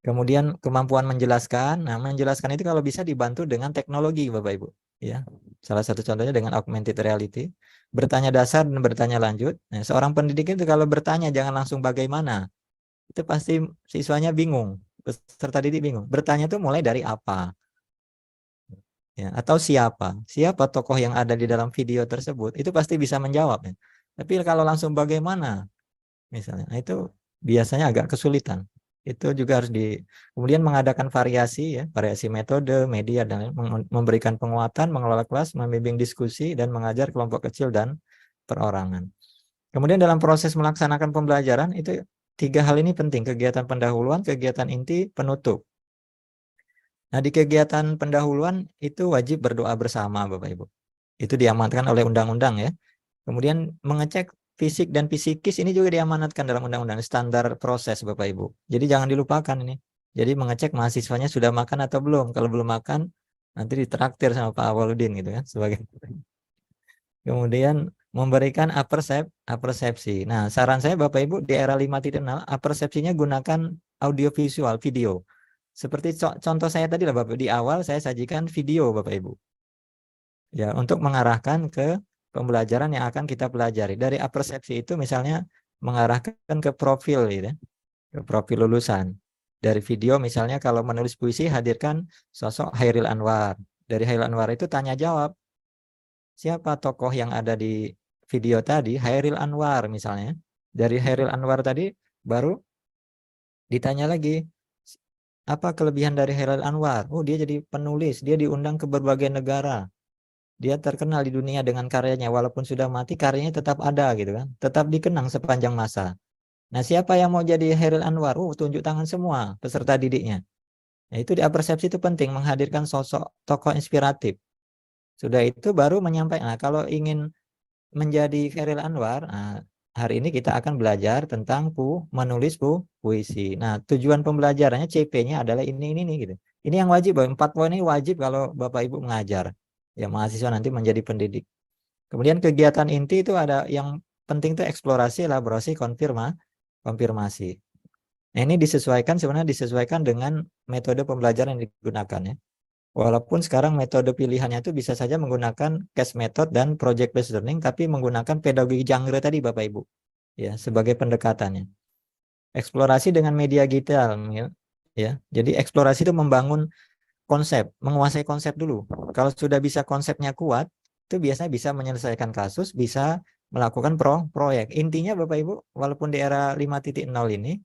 Kemudian kemampuan menjelaskan. Nah, menjelaskan itu kalau bisa dibantu dengan teknologi Bapak Ibu. Ya, salah satu contohnya dengan augmented reality. Bertanya dasar dan bertanya lanjut. Nah, seorang pendidik itu kalau bertanya jangan langsung bagaimana. Itu pasti siswanya bingung. Peserta didik bingung. Bertanya itu mulai dari apa? Ya, atau siapa tokoh yang ada di dalam video tersebut, itu pasti bisa menjawab ya. Tapi kalau langsung bagaimana misalnya, nah itu biasanya agak kesulitan. Itu juga harus kemudian mengadakan variasi ya, variasi metode, media, dan memberikan penguatan, mengelola kelas, membimbing diskusi, dan mengajar kelompok kecil dan perorangan. Kemudian dalam proses melaksanakan pembelajaran itu 3 hal ini penting: kegiatan pendahuluan, kegiatan inti, penutup. Nah, di kegiatan pendahuluan itu wajib berdoa bersama Bapak Ibu. Itu diamanatkan oleh undang-undang ya. Kemudian mengecek fisik dan psikis ini juga diamanatkan dalam undang-undang, standar proses Bapak Ibu. Jadi jangan dilupakan ini. Jadi mengecek mahasiswanya sudah makan atau belum. Kalau belum makan nanti ditraktir sama Pak Awaludin gitu kan sebagai. Kemudian memberikan apersepsi. Nah, saran saya Bapak Ibu di era 5.0 apersepsinya gunakan audiovisual, video. Seperti contoh saya tadi lah Bapak, di awal saya sajikan video Bapak Ibu. Ya, untuk mengarahkan ke pembelajaran yang akan kita pelajari. Dari apersepsi itu misalnya mengarahkan ke profil gitu, ke profil lulusan. Dari video misalnya kalau menulis puisi hadirkan sosok Hairil Anwar. Dari Hairil Anwar itu tanya jawab. Siapa tokoh yang ada di video tadi? Hairil Anwar misalnya. Dari Hairil Anwar tadi baru ditanya lagi. Apa kelebihan dari Hairil Anwar? Oh, dia jadi penulis, dia diundang ke berbagai negara. Dia terkenal di dunia dengan karyanya, walaupun sudah mati karyanya tetap ada gitu kan. Tetap dikenang sepanjang masa. Nah, siapa yang mau jadi Hairil Anwar? Tunjuk tangan semua peserta didiknya. Nah, itu di apersepsi itu penting, menghadirkan sosok tokoh inspiratif. Sudah itu baru menyampaikan. Nah, kalau ingin menjadi Hairil Anwar, hari ini kita akan belajar tentang menulis puisi. Nah, tujuan pembelajarannya CP-nya adalah ini gitu. Ini yang wajib, 4 poin ini wajib kalau Bapak Ibu mengajar. Ya, mahasiswa nanti menjadi pendidik. Kemudian kegiatan inti itu ada yang penting itu eksplorasi, elaborasi, konfirmasi. Nah, ini sebenarnya disesuaikan dengan metode pembelajaran yang digunakan ya. Walaupun sekarang metode pilihannya itu bisa saja menggunakan case method dan project based learning, tapi menggunakan pedagogi genre tadi Bapak Ibu, ya sebagai pendekatannya. Eksplorasi dengan media digital, ya. Jadi eksplorasi itu membangun konsep, menguasai konsep dulu. Kalau sudah bisa konsepnya kuat, itu biasanya bisa menyelesaikan kasus, bisa melakukan proyek. Intinya Bapak Ibu, walaupun di era 5.0 ini,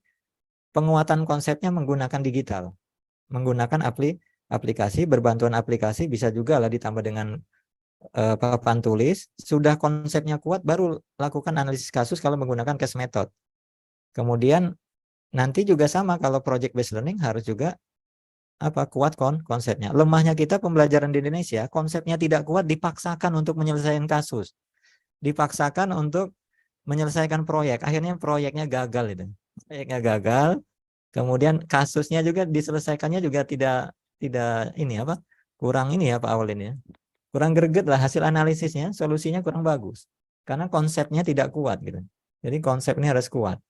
penguatan konsepnya menggunakan digital, menggunakan aplikasi, berbantuan aplikasi, bisa juga lah ditambah dengan papan tulis. Sudah konsepnya kuat baru lakukan analisis kasus kalau menggunakan case method. Kemudian nanti juga sama kalau project based learning harus juga kuat konsepnya. Lemahnya kita pembelajaran di Indonesia, konsepnya tidak kuat, dipaksakan untuk menyelesaikan kasus. Dipaksakan untuk menyelesaikan proyek. Akhirnya proyeknya gagal itu. Proyeknya gagal. Kemudian kasusnya juga diselesaikannya juga tidak kurang ini ya Pak Awalin ya. Kurang greget lah hasil analisisnya, solusinya kurang bagus. Karena konsepnya tidak kuat gitu. Jadi konsepnya harus kuat.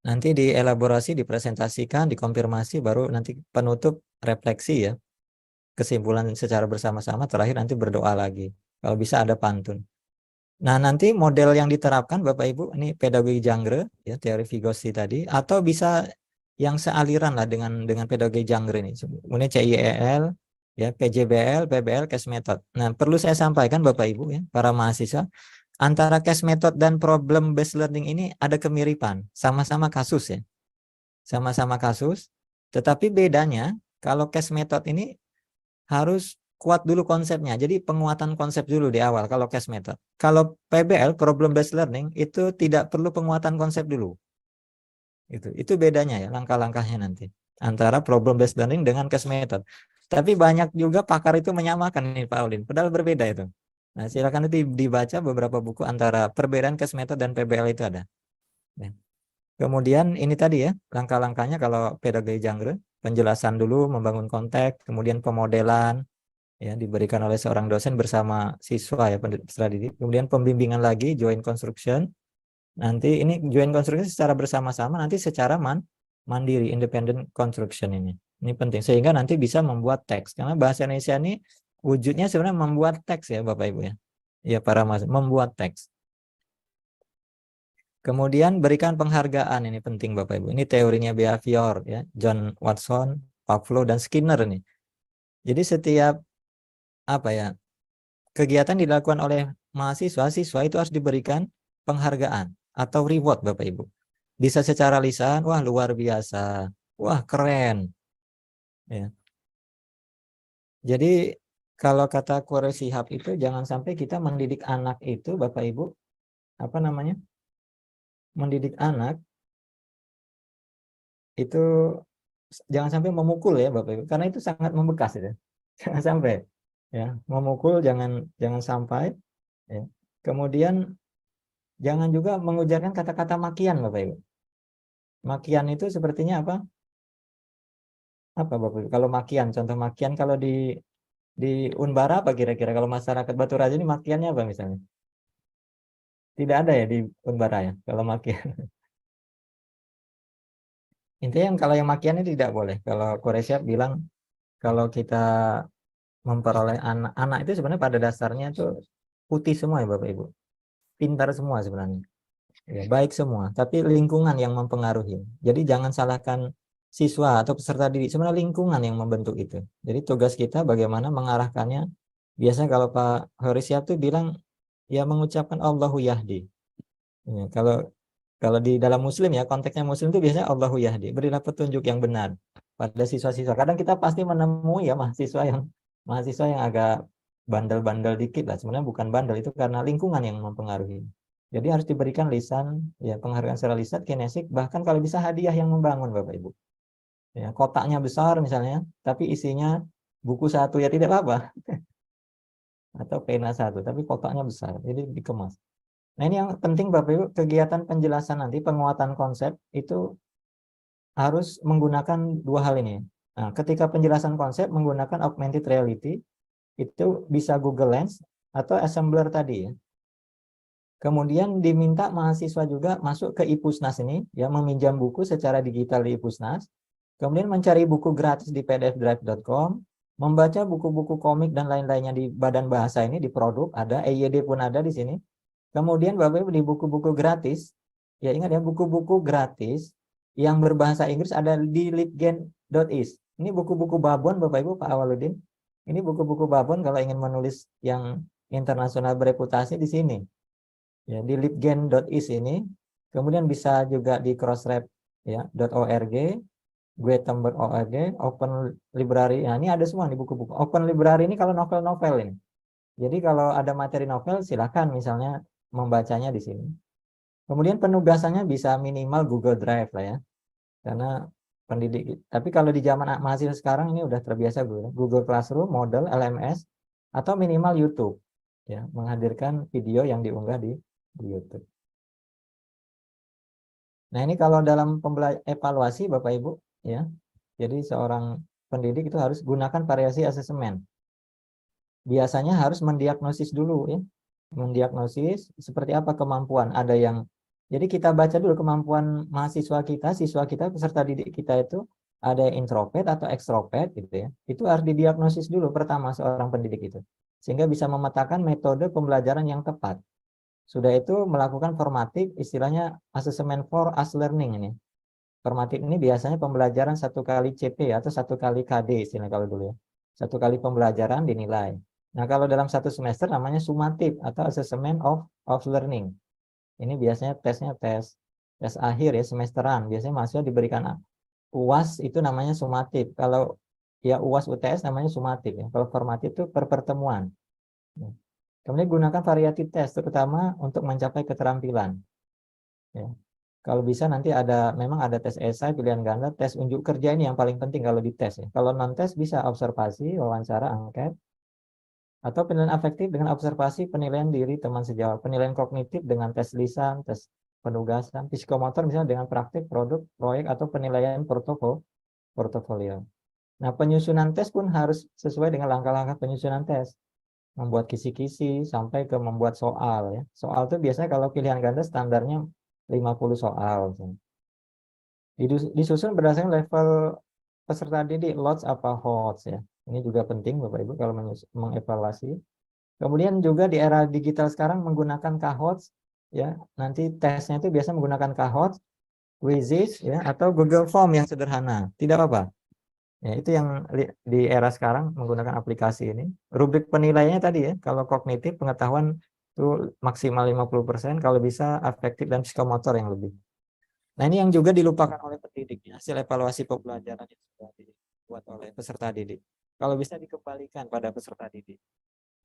Nanti dielaborasi, dipresentasikan, dikonfirmasi, baru nanti penutup refleksi ya. Kesimpulan secara bersama-sama, terakhir nanti berdoa lagi. Kalau bisa ada pantun. Nah, nanti model yang diterapkan Bapak Ibu, ini pedagogi genre ya, teori Vygotsky tadi, atau bisa yang sealiran lah dengan pedagogi genre ini. Kemudian CIEL, ya, PJBL, PBL, case method. Nah, perlu saya sampaikan Bapak Ibu ya, para mahasiswa, antara case method dan problem based learning ini ada kemiripan, sama-sama kasus ya. Sama-sama kasus, tetapi bedanya kalau case method ini harus kuat dulu konsepnya. Jadi penguatan konsep dulu di awal kalau case method. Kalau PBL, problem based learning, itu tidak perlu penguatan konsep dulu. Itu bedanya ya, langkah-langkahnya nanti antara problem based learning dengan case method. Tapi banyak juga pakar itu menyamakan nih Pak Aulin, padahal berbeda itu. Nah, silakan nanti dibaca beberapa buku antara perbedaan case method dan PBL itu ada. Ya. Kemudian ini tadi ya, langkah-langkahnya kalau pedagogi genre, penjelasan dulu, membangun konteks, kemudian pemodelan, ya diberikan oleh seorang dosen bersama siswa ya, peserta didik. Kemudian pembimbingan lagi, joint construction. Nanti ini joint construction secara bersama-sama, nanti secara mandiri, independent construction ini. Ini penting, sehingga nanti bisa membuat teks. Karena bahasa Indonesia ini wujudnya sebenarnya membuat teks ya Bapak Ibu ya. Ya para mas, membuat teks. Kemudian berikan penghargaan, ini penting Bapak Ibu. Ini teorinya behavior ya, John Watson, Pavlov dan Skinner ini. Jadi setiap kegiatan dilakukan oleh mahasiswa, siswa itu harus diberikan penghargaan atau reward Bapak Ibu. Bisa secara lisan, wah luar biasa, wah keren. Ya. Jadi kalau kata Quraish Shihab itu jangan sampai kita mendidik anak itu Bapak Ibu, mendidik anak itu jangan sampai memukul ya Bapak Ibu, karena itu sangat membekas itu. Jangan sampai ya, memukul jangan sampai ya. Kemudian jangan juga mengujarkan kata-kata makian Bapak Ibu. Makian itu sepertinya apa? Apa Bapak Ibu? Kalau makian, contoh makian kalau di Unbara apa kira-kira kalau masyarakat Batu Raja ini makiannya apa misalnya? Tidak ada ya di Unbara ya kalau makian. Intinya kalau yang makian ini tidak boleh. Kalau Quraish bilang kalau kita memperoleh anak itu sebenarnya pada dasarnya itu putih semua ya Bapak Ibu. Pintar semua sebenarnya. Ya, baik semua, tapi lingkungan yang mempengaruhi. Jadi jangan salahkan siswa atau peserta didik, sebenarnya lingkungan yang membentuk itu. Jadi tugas kita bagaimana mengarahkannya. Biasanya kalau Pak Horisiap tuh bilang ya mengucapkan Allahu Yahdi. Ya, kalau di dalam Muslim ya, konteksnya Muslim itu biasanya Allahu Yahdi, berilah petunjuk yang benar pada siswa-siswa. Kadang kita pasti menemui ya mahasiswa yang agak bandel-bandel dikit lah. Sebenarnya bukan bandel, itu karena lingkungan yang mempengaruhi. Jadi harus diberikan lisan, ya penghargaan secara lisan, kinesik, bahkan kalau bisa hadiah yang membangun Bapak Ibu. Ya, kotaknya besar misalnya, tapi isinya buku satu ya tidak apa-apa. Atau pena satu, tapi kotaknya besar, jadi dikemas. Nah ini yang penting Bapak Ibu, kegiatan penjelasan nanti, penguatan konsep, itu harus menggunakan dua hal ini. Nah, ketika penjelasan konsep menggunakan augmented reality, itu bisa Google Lens atau Assembler tadi ya. Kemudian diminta mahasiswa juga masuk ke IPUSNAS ini, ya meminjam buku secara digital di IPUSNAS, kemudian mencari buku gratis di pdfdrive.com, membaca buku-buku komik dan lain-lainnya di Badan Bahasa ini, di produk, ada, EYD pun ada di sini. Kemudian Bapak Ibu di buku-buku gratis, ya ingat ya, buku-buku gratis yang berbahasa Inggris ada di litgen.is. Ini buku-buku babon Bapak Ibu, Pak Awaludin. Ini buku-buku babon kalau ingin menulis yang internasional bereputasi di sini. Ya, di litgen.is ini, kemudian bisa juga di crossref ya .org, gutenberg.org, Open Library. Nah, ini ada semua di buku-buku. Open Library ini kalau novel-novel ini. Jadi kalau ada materi novel silakan misalnya membacanya di sini. Kemudian penugasannya bisa minimal Google Drive lah ya. Karena pendidik. Tapi kalau di zaman mahasiswa sekarang ini udah terbiasa Google Classroom, Moodle, LMS, atau minimal YouTube. Ya, menghadirkan video yang diunggah di YouTube. Nah ini kalau dalam evaluasi Bapak Ibu ya, jadi seorang pendidik itu harus gunakan variasi asesmen. Biasanya harus mendiagnosis dulu ya, mendiagnosis seperti apa kemampuan. Ada yang, jadi kita baca dulu kemampuan mahasiswa kita, siswa kita, peserta didik kita itu ada yang introvert atau ekstrovert gitu ya. Itu harus didiagnosis dulu pertama seorang pendidik itu, sehingga bisa memetakan metode pembelajaran yang tepat. Sudah itu melakukan formatif, istilahnya assessment for us learning ini. Formatif ini biasanya pembelajaran 1 kali CP atau 1 kali KD istilahnya kalau dulu ya. 1 kali pembelajaran dinilai. Nah kalau dalam 1 semester namanya sumatif atau assessment of learning. Ini biasanya tesnya tes akhir ya, semesteran. Biasanya mahasiswa diberikan UAS itu namanya sumatif. Kalau ya UAS UTS namanya sumatif ya. Kalau formatif itu per pertemuan. Kemudian gunakan variatif tes terutama untuk mencapai keterampilan. Ya. Kalau bisa nanti memang ada tes esai, pilihan ganda, tes unjuk kerja ini yang paling penting kalau dites ya. Kalau non tes bisa observasi, wawancara, angket, atau penilaian afektif dengan observasi, penilaian diri teman sejawat, penilaian kognitif dengan tes lisan, tes penugasan, psikomotor misalnya dengan praktik, produk, proyek, atau penilaian portofolio. Nah, penyusunan tes pun harus sesuai dengan langkah-langkah penyusunan tes. Membuat kisi-kisi sampai ke membuat soal ya. Soal itu biasanya kalau pilihan ganda standarnya 50 soal. Disusun berdasarkan level peserta didik, lots apa HOTS ya. Ini juga penting Bapak Ibu kalau mengevaluasi. Kemudian juga di era digital sekarang menggunakan KHOTS ya. Nanti tesnya itu biasa menggunakan KHOTS, Quizzes ya, atau Google Form yang sederhana. Tidak apa-apa. Ya, itu yang di era sekarang menggunakan aplikasi ini. Rubrik penilaiannya tadi ya, kalau kognitif pengetahuan itu maksimal 50%, kalau bisa afektif dan psikomotor yang lebih. Nah, ini yang juga dilupakan oleh pendidik ya, hasil evaluasi pembelajaran yang sudah dibuat oleh peserta didik. Kalau bisa dikembalikan pada peserta didik.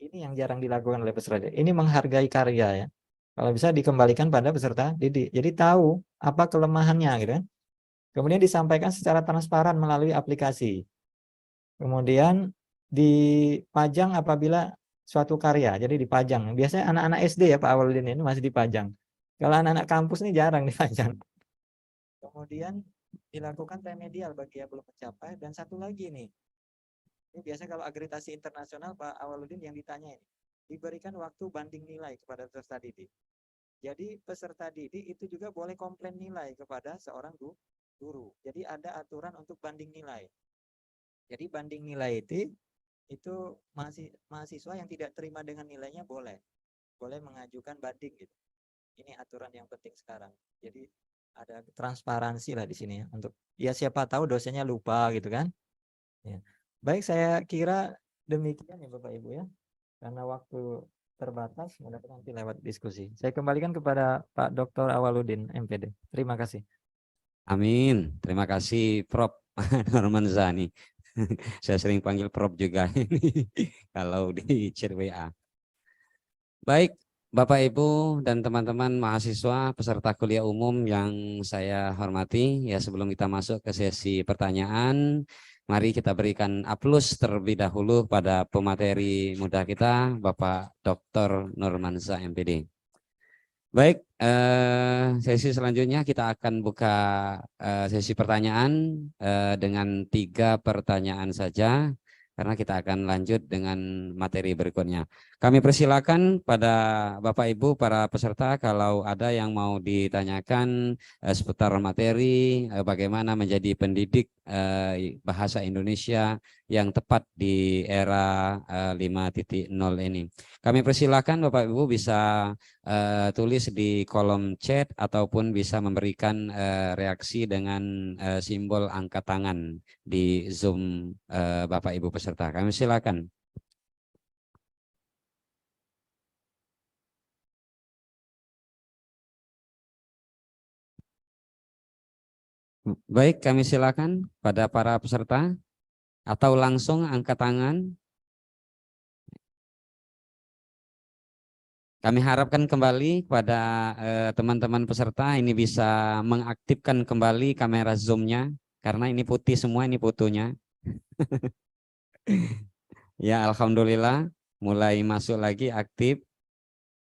Ini yang jarang dilakukan oleh peserta didik. Ini menghargai karya ya. Kalau bisa dikembalikan pada peserta didik. Jadi tahu apa kelemahannya gitu kan. Kemudian disampaikan secara transparan melalui aplikasi. Kemudian dipajang apabila suatu karya, jadi dipajang. Biasanya anak-anak SD ya Pak Awaludin ini masih dipajang. Kalau anak-anak kampus ini jarang dipajang. Kemudian dilakukan remedial bagi yang belum mencapai. Dan satu lagi nih, ini biasanya kalau akreditasi internasional Pak Awaludin yang ditanya ini, diberikan waktu banding nilai kepada peserta didik. Jadi peserta didik itu juga boleh komplain nilai kepada seorang guru. Jadi ada aturan untuk banding nilai. Jadi banding nilai itu mahasiswa yang tidak terima dengan nilainya boleh mengajukan banding gitu. Ini aturan yang penting sekarang. Jadi ada transparansi lah di sini ya, untuk ya siapa tahu dosennya lupa gitu kan. Ya. Baik, saya kira demikian ya Bapak Ibu ya. Karena waktu terbatas, mudah-mudahan nanti lewat diskusi. Saya kembalikan kepada Pak Dr. Awaludin MPD. Terima kasih. Amin. Terima kasih Prof. Norman Zani. Saya sering panggil Prof juga ini kalau di chat WA. Baik, Bapak Ibu dan teman-teman mahasiswa peserta kuliah umum yang saya hormati, ya sebelum kita masuk ke sesi pertanyaan, mari kita berikan aplaus terlebih dahulu pada pemateri muda kita, Bapak Dr. Nurmanza MPD. Baik, sesi selanjutnya kita akan buka sesi pertanyaan dengan 3 pertanyaan saja, karena kita akan lanjut dengan materi berikutnya. Kami persilakan pada Bapak Ibu para peserta kalau ada yang mau ditanyakan seputar materi bagaimana menjadi pendidik bahasa Indonesia yang tepat di era 5.0 ini. Kami persilakan Bapak Ibu bisa tulis di kolom chat ataupun bisa memberikan reaksi dengan simbol angkat tangan di Zoom Bapak Ibu peserta. Kami silakan. Baik, kami silakan pada para peserta atau langsung angkat tangan. Kami harapkan kembali kepada teman-teman peserta ini bisa mengaktifkan kembali kamera Zoom-nya karena ini putih semua, ini fotonya. Ya, alhamdulillah mulai masuk lagi aktif.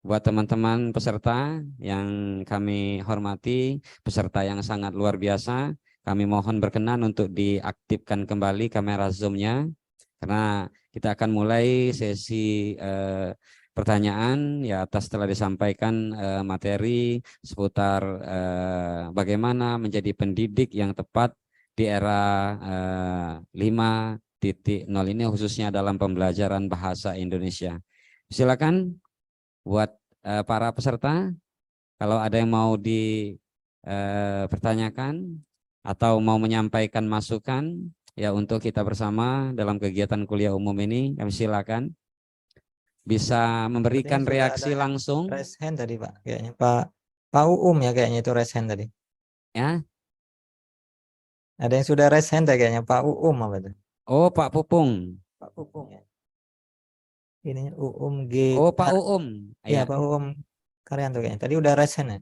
Buat teman-teman peserta yang kami hormati, peserta yang sangat luar biasa, kami mohon berkenan untuk diaktifkan kembali kamera Zoom-nya karena kita akan mulai sesi pertanyaan ya atas telah disampaikan materi seputar bagaimana menjadi pendidik yang tepat di era 5.0 ini khususnya dalam pembelajaran bahasa Indonesia. Silakan buat para peserta kalau ada yang mau dipertanyakan atau mau menyampaikan masukan ya untuk kita bersama dalam kegiatan kuliah umum ini, kami silakan bisa memberikan reaksi langsung. Raise hand tadi Pak, kayaknya Pak Uum ya kayaknya itu raise hand tadi. Ya. Ada yang sudah raise hand kayaknya Pak Uum apa itu? Oh, Pak Pupung. Pak Pupung ya. Ini Uum G. Oh, Pak Uum. Ya, Pak Uum Karyanto kayaknya. Tadi udah raise hand ya.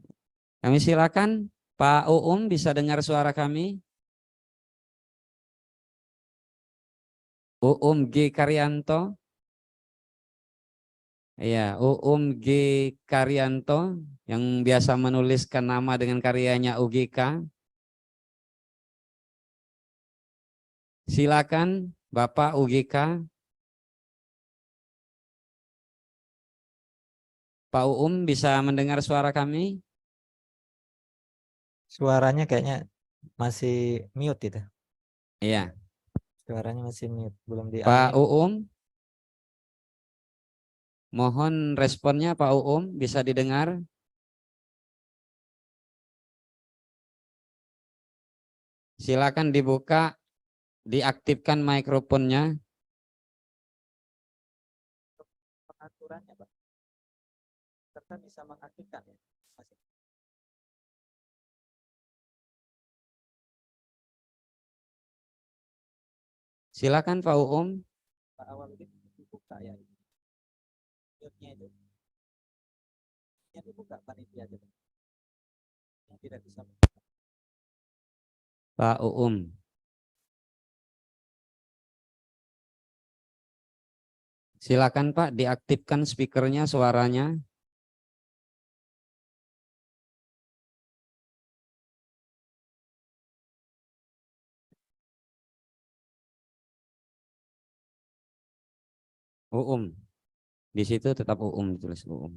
Kami silakan Pak Uum bisa dengar suara kami? Uum G. Karyanto. Iya, Uum G. Karyanto yang biasa menuliskan nama dengan karyanya UGK. Silakan Bapak UGK. Pak Uum bisa mendengar suara kami? Suaranya kayaknya masih mute itu. Iya. Suaranya masih mute, belum di Pak unmute. Uum. Mohon responnya Pak Uum bisa didengar? Silakan dibuka, diaktifkan mikrofonnya. Pengaturannya, Pak. Serta bisa mengaktifkan ya. Silakan Pak Uum. Pak awal itu dibuka ya. Mute-nya itu. Yang dibuka panitia aja. Yang tidak bisa. Pak Uum. Silakan Pak, diaktifkan speakernya, suaranya. Uum. Di situ tetap Uum ditulis Uum.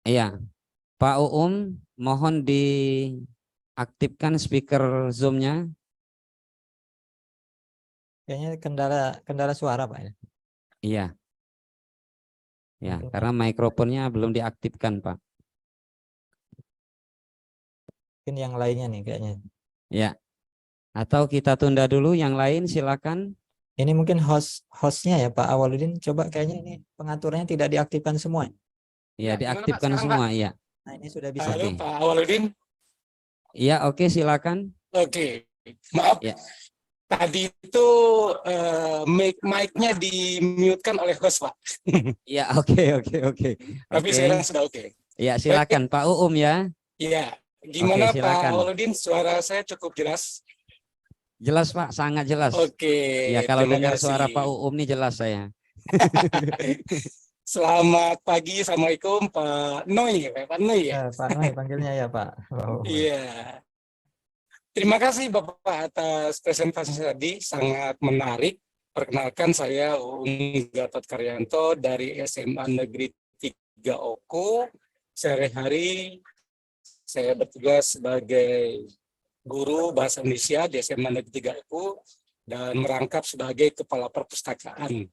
Iya. Pak Uum, mohon diaktifkan speaker Zoom-nya. Kayaknya kendala suara, Pak ya. Iya. Ya, Mungkin karena mikrofonnya belum diaktifkan, Pak. mungkin yang lainnya nih kayaknya. Ya. Atau kita tunda dulu yang lain, silakan. Ini mungkin hostnya ya Pak Awaludin. Coba kayaknya ini pengaturannya tidak diaktifkan semua. Ya, diaktifkan semua, iya. Nah, ini sudah bisa. Halo Pak Awaludin. Iya, oke, silakan. Oke, maaf. Ya. Tadi itu mic-nya di-mute-kan oleh host, Pak. Iya, oke. Tapi sekarang sudah oke. Ya, silakan Pak Uum ya. Iya, gimana Oke, Pak silakan. Awaludin? Suara saya cukup jelas? Jelas Pak, sangat jelas. Oke, Ya, kalau terima dengar kasih. suara Pak Uum nih jelas saya. Selamat pagi, Assalamualaikum Pak Noi. Pak Noi ya? Pak Noi panggilnya ya Pak. Iya. Terima kasih Bapak atas presentasi tadi, sangat menarik. Perkenalkan saya Uum Gatot Karyanto dari SMA Negeri 3 Oku. Sehari-hari saya bertugas sebagai guru bahasa Indonesia di SMA Negeri 3 Oku dan merangkap sebagai kepala perpustakaan.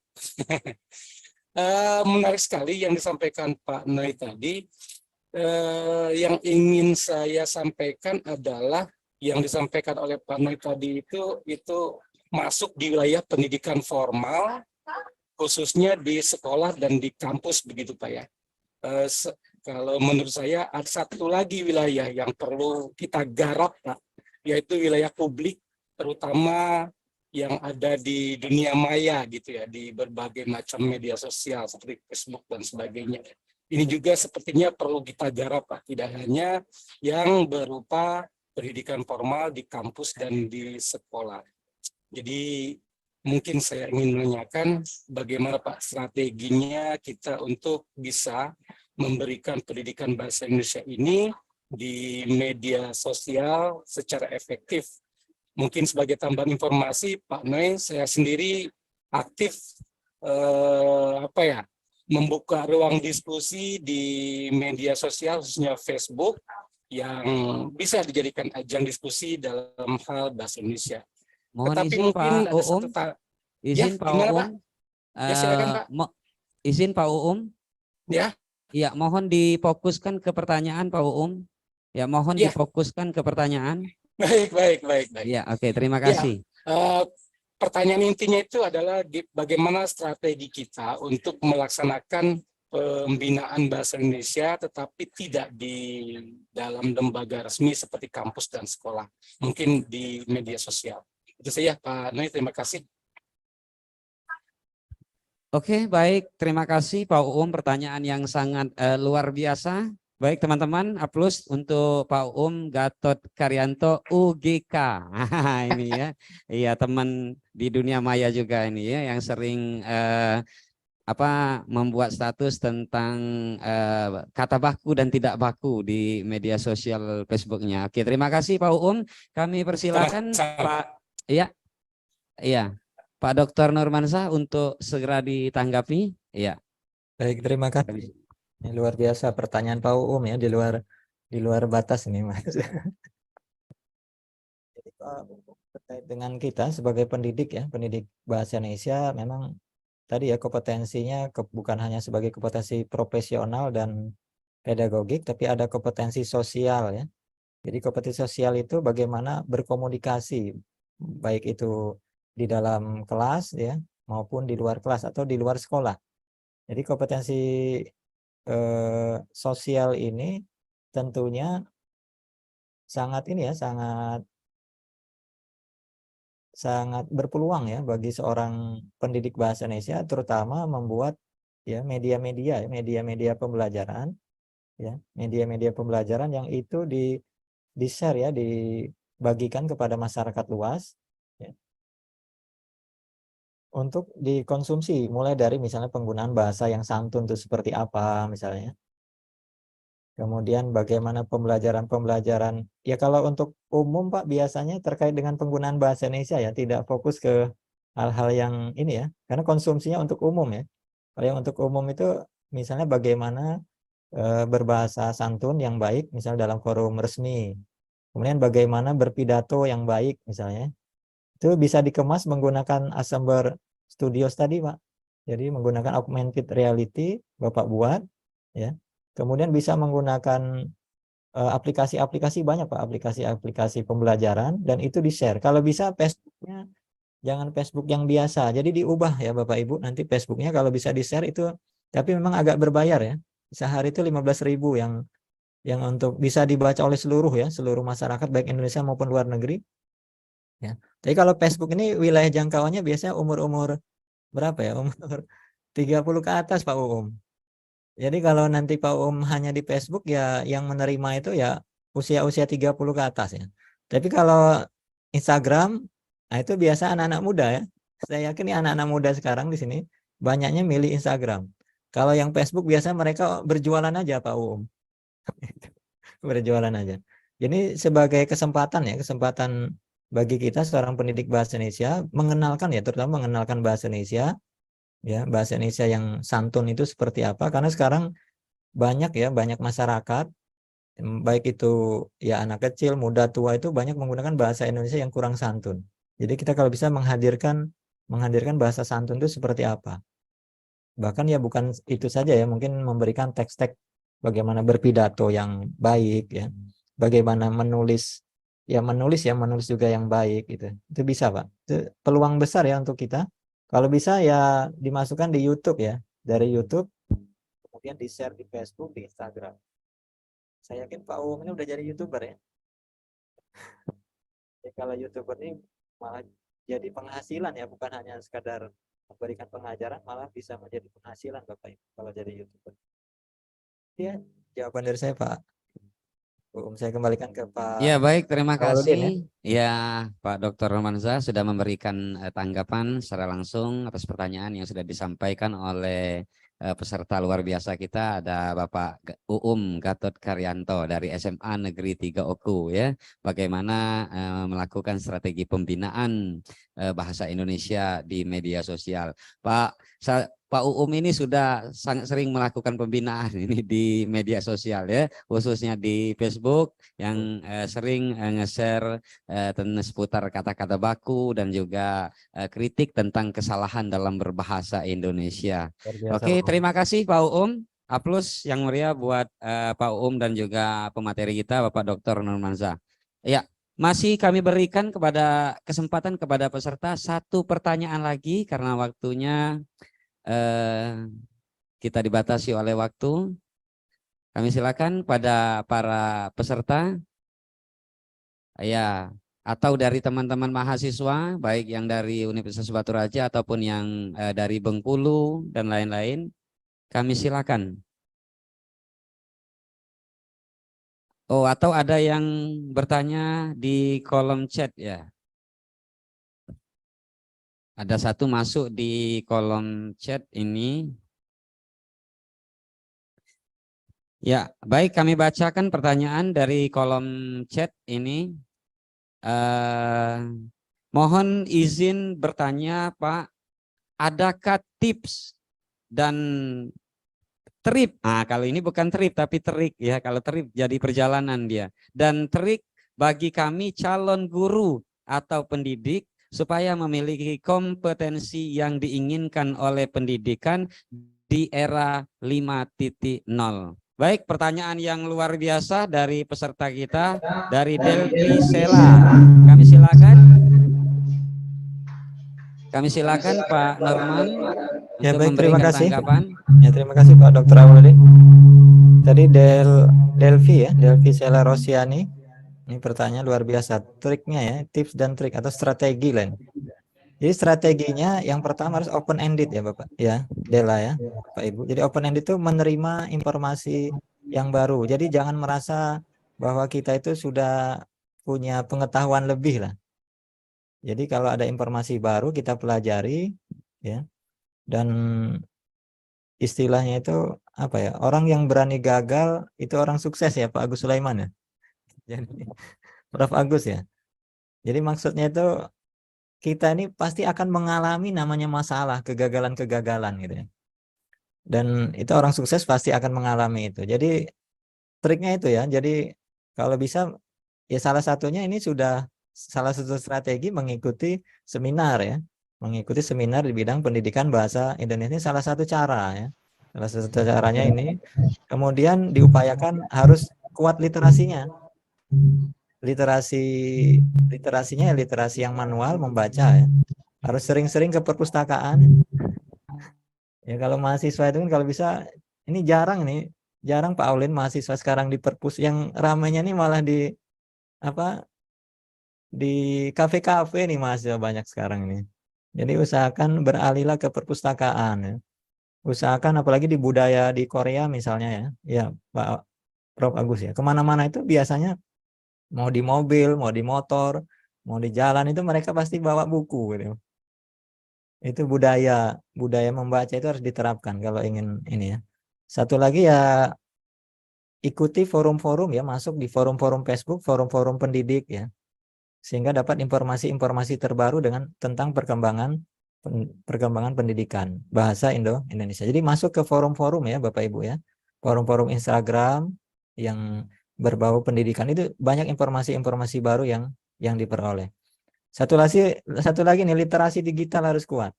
Menarik sekali yang disampaikan Pak Noi tadi. Yang ingin saya sampaikan adalah yang disampaikan oleh Pak Noi tadi itu masuk di wilayah pendidikan formal, khususnya di sekolah dan di kampus begitu Pak ya. Kalau menurut saya ada satu lagi wilayah yang perlu kita garap Pak, yaitu wilayah publik, terutama yang ada di dunia maya gitu ya, di berbagai macam media sosial seperti Facebook dan sebagainya. Ini juga sepertinya perlu kita garap Pak, tidak hanya yang berupa pendidikan formal di kampus dan di sekolah. Jadi mungkin saya ingin menanyakan bagaimana Pak strateginya kita untuk bisa memberikan pendidikan bahasa Indonesia ini di media sosial secara efektif. Mungkin sebagai tambahan informasi Pak Noi, saya sendiri aktif membuka ruang diskusi di media sosial khususnya Facebook yang bisa dijadikan ajang diskusi dalam hal bahasa Indonesia. Mohon Tetapi izin mungkin Pak ada Uum. Izin Pak Uum. Ya, silakan Pak. Izin Pak Uum. Ya. Ya, mohon difokuskan ke pertanyaan Pak Uum. Ya, mohon difokuskan ke pertanyaan. Baik. Ya, oke, terima kasih. Pertanyaan intinya itu adalah bagaimana strategi kita untuk melaksanakan pembinaan bahasa Indonesia tetapi tidak di dalam lembaga resmi seperti kampus dan sekolah, mungkin di media sosial. Itu saja Pak Noi, terima kasih. Oke, baik, terima kasih Pak Uum, pertanyaan yang sangat luar biasa Baik teman-teman, aplaus untuk Pak Gatot Karyanto UGK. Ini ya, iya teman di dunia maya juga ini ya, yang sering membuat status tentang kata baku dan tidak baku di media sosial Facebooknya. Oke, terima kasih Pak Kami persilakan Pak, iya, Pak Dr. Nurmansyah untuk segera ditanggapi. Iya. Baik, terima kasih. Ini luar biasa pertanyaan Pak ya, di luar batas ini Mas. Jadi terkait dengan kita sebagai pendidik ya, pendidik bahasa Indonesia, memang tadi ya kompetensinya bukan hanya sebagai kompetensi profesional dan pedagogik, tapi ada kompetensi sosial ya. Jadi kompetensi sosial itu bagaimana berkomunikasi, baik itu di dalam kelas ya, maupun di luar kelas atau di luar sekolah. Jadi kompetensi sosial ini tentunya sangat sangat berpeluang ya bagi seorang pendidik bahasa Indonesia, terutama membuat ya media-media pembelajaran ya, media-media pembelajaran yang itu di-share ya, dibagikan kepada masyarakat luas ya, untuk dikonsumsi, mulai dari misalnya penggunaan bahasa yang santun itu seperti apa misalnya. Kemudian bagaimana pembelajaran ya, kalau untuk umum Pak biasanya terkait dengan penggunaan bahasa Indonesia ya, tidak fokus ke hal-hal yang ini ya, karena konsumsinya untuk umum ya. Kalau yang untuk umum itu misalnya bagaimana berbahasa santun yang baik misalnya dalam forum resmi. Kemudian bagaimana berpidato yang baik misalnya. Itu bisa dikemas menggunakan Assemble Studios tadi Pak. Jadi menggunakan augmented reality Bapak buat ya. Kemudian bisa menggunakan aplikasi-aplikasi banyak Pak, aplikasi-aplikasi pembelajaran, dan itu di-share. Kalau bisa Facebooknya jangan Facebook yang biasa, jadi diubah ya Bapak Ibu, nanti Facebooknya kalau bisa di-share itu, tapi memang agak berbayar ya. Sehari itu 15.000 yang untuk bisa dibaca oleh seluruh masyarakat baik Indonesia maupun luar negeri. Ya. Tapi kalau Facebook ini wilayah jangkauannya biasanya umur-umur berapa ya? Umur 30 ke atas Pak Jadi kalau nanti Pak hanya di Facebook ya, yang menerima itu ya usia-usia 30 ke atas ya. Tapi kalau Instagram, nah itu biasa anak-anak muda ya. Saya yakin anak-anak muda sekarang di sini banyaknya milih Instagram. Kalau yang Facebook biasanya mereka berjualan aja Pak berjualan aja. Jadi sebagai kesempatan bagi kita seorang pendidik bahasa Indonesia mengenalkan ya, terutama mengenalkan bahasa Indonesia ya, bahasa Indonesia yang santun itu seperti apa, karena sekarang banyak masyarakat baik itu ya anak kecil, muda, tua itu banyak menggunakan bahasa Indonesia yang kurang santun. Jadi kita kalau bisa menghadirkan bahasa santun itu seperti apa. Bahkan ya bukan itu saja ya, mungkin memberikan teks-teks bagaimana berpidato yang baik ya. Bagaimana menulis juga yang baik gitu. Itu bisa Pak. Itu peluang besar ya untuk kita. Kalau bisa ya dimasukkan di YouTube ya, dari YouTube, kemudian di-share di Facebook, di Instagram. Saya yakin Pak ini udah jadi YouTuber ya. Jadi kalau YouTuber ini malah jadi penghasilan ya, bukan hanya sekadar memberikan pengajaran, malah bisa menjadi penghasilan Bapak Ibu kalau jadi YouTuber. Ya, jawaban dari saya Pak. Saya kembalikan ke Pak. Ya baik, terima Awaludin, kasih ya Pak Dr. Nurmansyah sudah memberikan tanggapan secara langsung atas pertanyaan yang sudah disampaikan oleh peserta luar biasa kita. Ada Bapak Gatot Karyanto dari SMA Negeri 3 Oku ya. Bagaimana melakukan strategi pembinaan bahasa Indonesia di media sosial. Pak ini sudah sangat sering melakukan pembinaan ini di media sosial ya, khususnya di Facebook yang sering nge-share tentang seputar kata-kata baku dan juga kritik tentang kesalahan dalam berbahasa Indonesia. Oke, terima kasih Pak Aplaus yang meriah buat Pak dan juga pemateri kita Bapak Dr. Nurmansyah. Ya, masih kami berikan kesempatan kepada peserta satu pertanyaan lagi karena waktunya kita dibatasi oleh waktu. Kami silakan pada para peserta ya, atau dari teman-teman mahasiswa baik yang dari Universitas Batu Raja ataupun yang dari Bengkulu dan lain-lain, kami silakan. Oh, atau ada yang bertanya di kolom chat ya? Ada satu masuk di kolom chat ini. Ya, baik, kami bacakan pertanyaan dari kolom chat ini. Mohon izin bertanya, Pak, adakah tips dan trip? Nah, kalau ini bukan trip tapi trik ya. Kalau trip jadi perjalanan dia. Dan trik bagi kami calon guru atau pendidik supaya memiliki kompetensi yang diinginkan oleh pendidikan di era 5.0. Baik, pertanyaan yang luar biasa dari peserta kita, dari Delvi Sela. Kami silakan. Kami silakan Pak Norman Ya untuk baik, terima memberikan kasih. tanggapan. Ya terima kasih Pak Dr. Awaludin. Tadi Delvi ya, Delvi Sela Rosiani. Ini pertanyaan luar biasa. Triknya ya, tips dan trik atau strategi lain. Jadi strateginya yang pertama harus open ended ya Bapak ya, Dela ya, Bapak Ibu. Jadi open ended itu menerima informasi yang baru. Jadi jangan merasa bahwa kita itu sudah punya pengetahuan lebih lah. Jadi kalau ada informasi baru kita pelajari ya. Dan istilahnya itu apa ya? Orang yang berani gagal itu orang sukses ya Pak Agus Sulaiman ya. Jadi Prof Agus ya. Jadi maksudnya itu kita ini pasti akan mengalami namanya masalah, kegagalan-kegagalan gitu ya. Dan itu orang sukses pasti akan mengalami itu. Jadi triknya itu ya. Jadi kalau bisa ya salah satunya ini sudah salah satu strategi mengikuti seminar ya. Mengikuti seminar di bidang pendidikan bahasa Indonesia ini salah satu cara ya. Salah satu caranya ini. Kemudian diupayakan harus kuat literasinya. Literasinya ya literasi yang manual membaca ya. Harus sering-sering ke perpustakaan. Ya kalau mahasiswa itu kan kalau bisa ini jarang Pak Aulin mahasiswa sekarang di perpus yang ramainya nih malah di apa di kafe-kafe nih mahasiswa banyak sekarang ini. Jadi usahakan beralihlah ke perpustakaan ya. Usahakan apalagi di budaya di Korea misalnya ya. Ya Pak Prof Agus ya. Kemana-mana itu biasanya mau di mobil, mau di motor, mau di jalan itu mereka pasti bawa buku gitu. Itu budaya membaca itu harus diterapkan kalau ingin ini ya. Satu lagi ya ikuti forum-forum ya, masuk di forum-forum Facebook, forum-forum pendidik ya. Sehingga dapat informasi-informasi terbaru tentang perkembangan pendidikan bahasa Indonesia. Jadi masuk ke forum-forum ya Bapak Ibu ya. Forum-forum Instagram yang berbau pendidikan itu banyak informasi-informasi baru yang diperoleh. Satu lagi nih literasi digital harus kuat.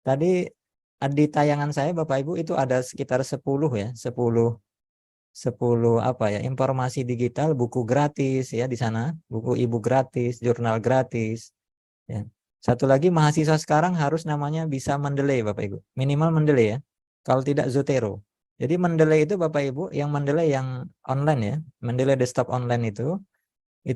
Tadi di tayangan saya Bapak Ibu itu ada sekitar 10 ya, 10 apa ya, informasi digital, buku gratis ya di sana, buku e-book gratis, jurnal gratis ya. Satu lagi mahasiswa sekarang harus namanya bisa Mendeley Bapak Ibu. Minimal Mendeley ya. Kalau tidak Zotero. Jadi Mendeley itu Bapak Ibu yang Mendeley yang online ya, Mendeley desktop online itu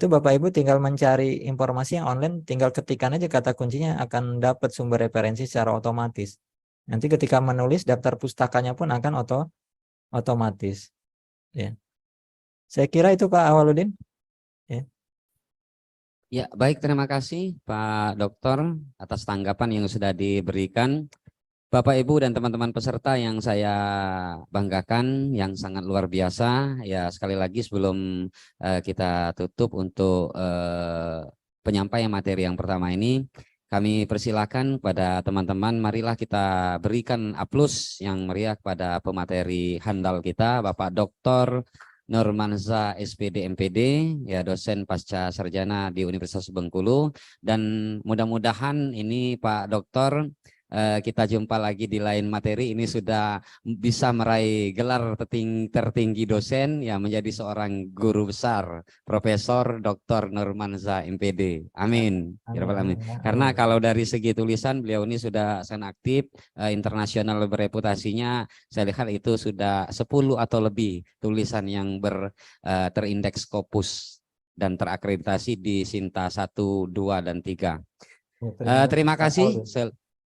Bapak Ibu tinggal mencari informasi yang online, tinggal ketikkan aja kata kuncinya akan dapat sumber referensi secara otomatis. Nanti ketika menulis daftar pustakanya pun akan otomatis. Ya. Saya kira itu Pak Awaludin. Ya. Ya, baik, terima kasih Pak Dokter atas tanggapan yang sudah diberikan. Bapak Ibu dan teman-teman peserta yang saya banggakan, yang sangat luar biasa. Ya, sekali lagi sebelum kita tutup untuk penyampaian materi yang pertama ini, kami persilakan kepada teman-teman, marilah kita berikan aplaus yang meriah kepada pemateri handal kita, Bapak Dr. Nurmanza SPD MPD, ya dosen pasca sarjana di Universitas Bengkulu, dan mudah-mudahan ini Pak Dokter kita jumpa lagi di lain materi. Ini sudah bisa meraih gelar tertinggi dosen ya, menjadi seorang guru besar, Profesor Dr. Nurmanza MPD. Amin. Amin. Karena kalau dari segi tulisan beliau ini sudah sangat aktif, internasional bereputasinya. Saya lihat itu sudah 10 atau lebih tulisan yang terindeks Scopus dan terakreditasi di Sinta 1, 2, dan 3. Terima kasih.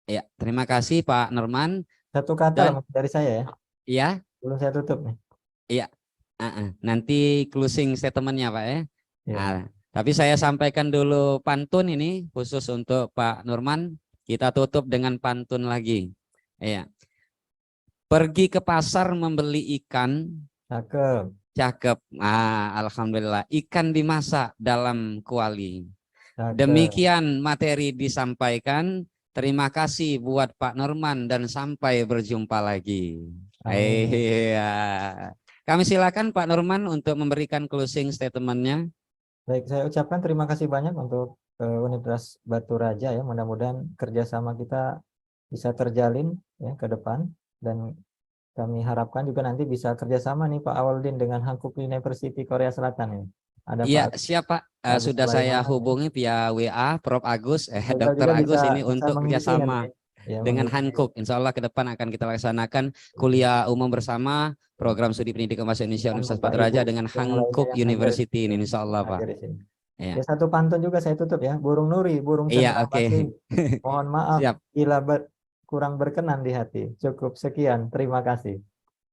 Ya, terima kasih Pak Norman. Satu kata dari saya ya. Iya. Belum saya tutup nih. Iya. Nanti closing statementnya Pak ya. Ya. Nah, tapi saya sampaikan dulu pantun ini khusus untuk Pak Nurman. Kita tutup dengan pantun lagi. Ya. Pergi ke pasar membeli ikan. Cakep. Cakep. Alhamdulillah. Ikan dimasak dalam kuali. Cakep. Demikian materi disampaikan. Terima kasih buat Pak Nurman dan sampai berjumpa lagi. Iya. Kami silakan Pak Nurman untuk memberikan closing statementnya. Baik, saya ucapkan terima kasih banyak untuk Universitas Batu Raja ya. Mudah-mudahan kerjasama kita bisa terjalin ya ke depan, dan kami harapkan juga nanti bisa kerjasama nih Pak Awaldin dengan Hankook University Korea Selatan ya. Ada Iya, Pak siapa? Agus Sudah saya Sulaiman, hubungi via WA Prof. Agus, Kita Dr. juga Agus bisa ini untuk mengisi kerjasama nanti. Ya, dengan mengisi. Hankook. Insya Allah ke depan akan kita laksanakan kuliah umum bersama program studi pendidikan bahasa Indonesia Universitas Batu Raja dengan Hankook University ini, Insya Allah Pak. Ya, satu pantun juga saya tutup ya. Burung nuri, burung Iya, cendrawasih. Mohon maaf Siap. bila kurang berkenan di hati. Cukup sekian, terima kasih.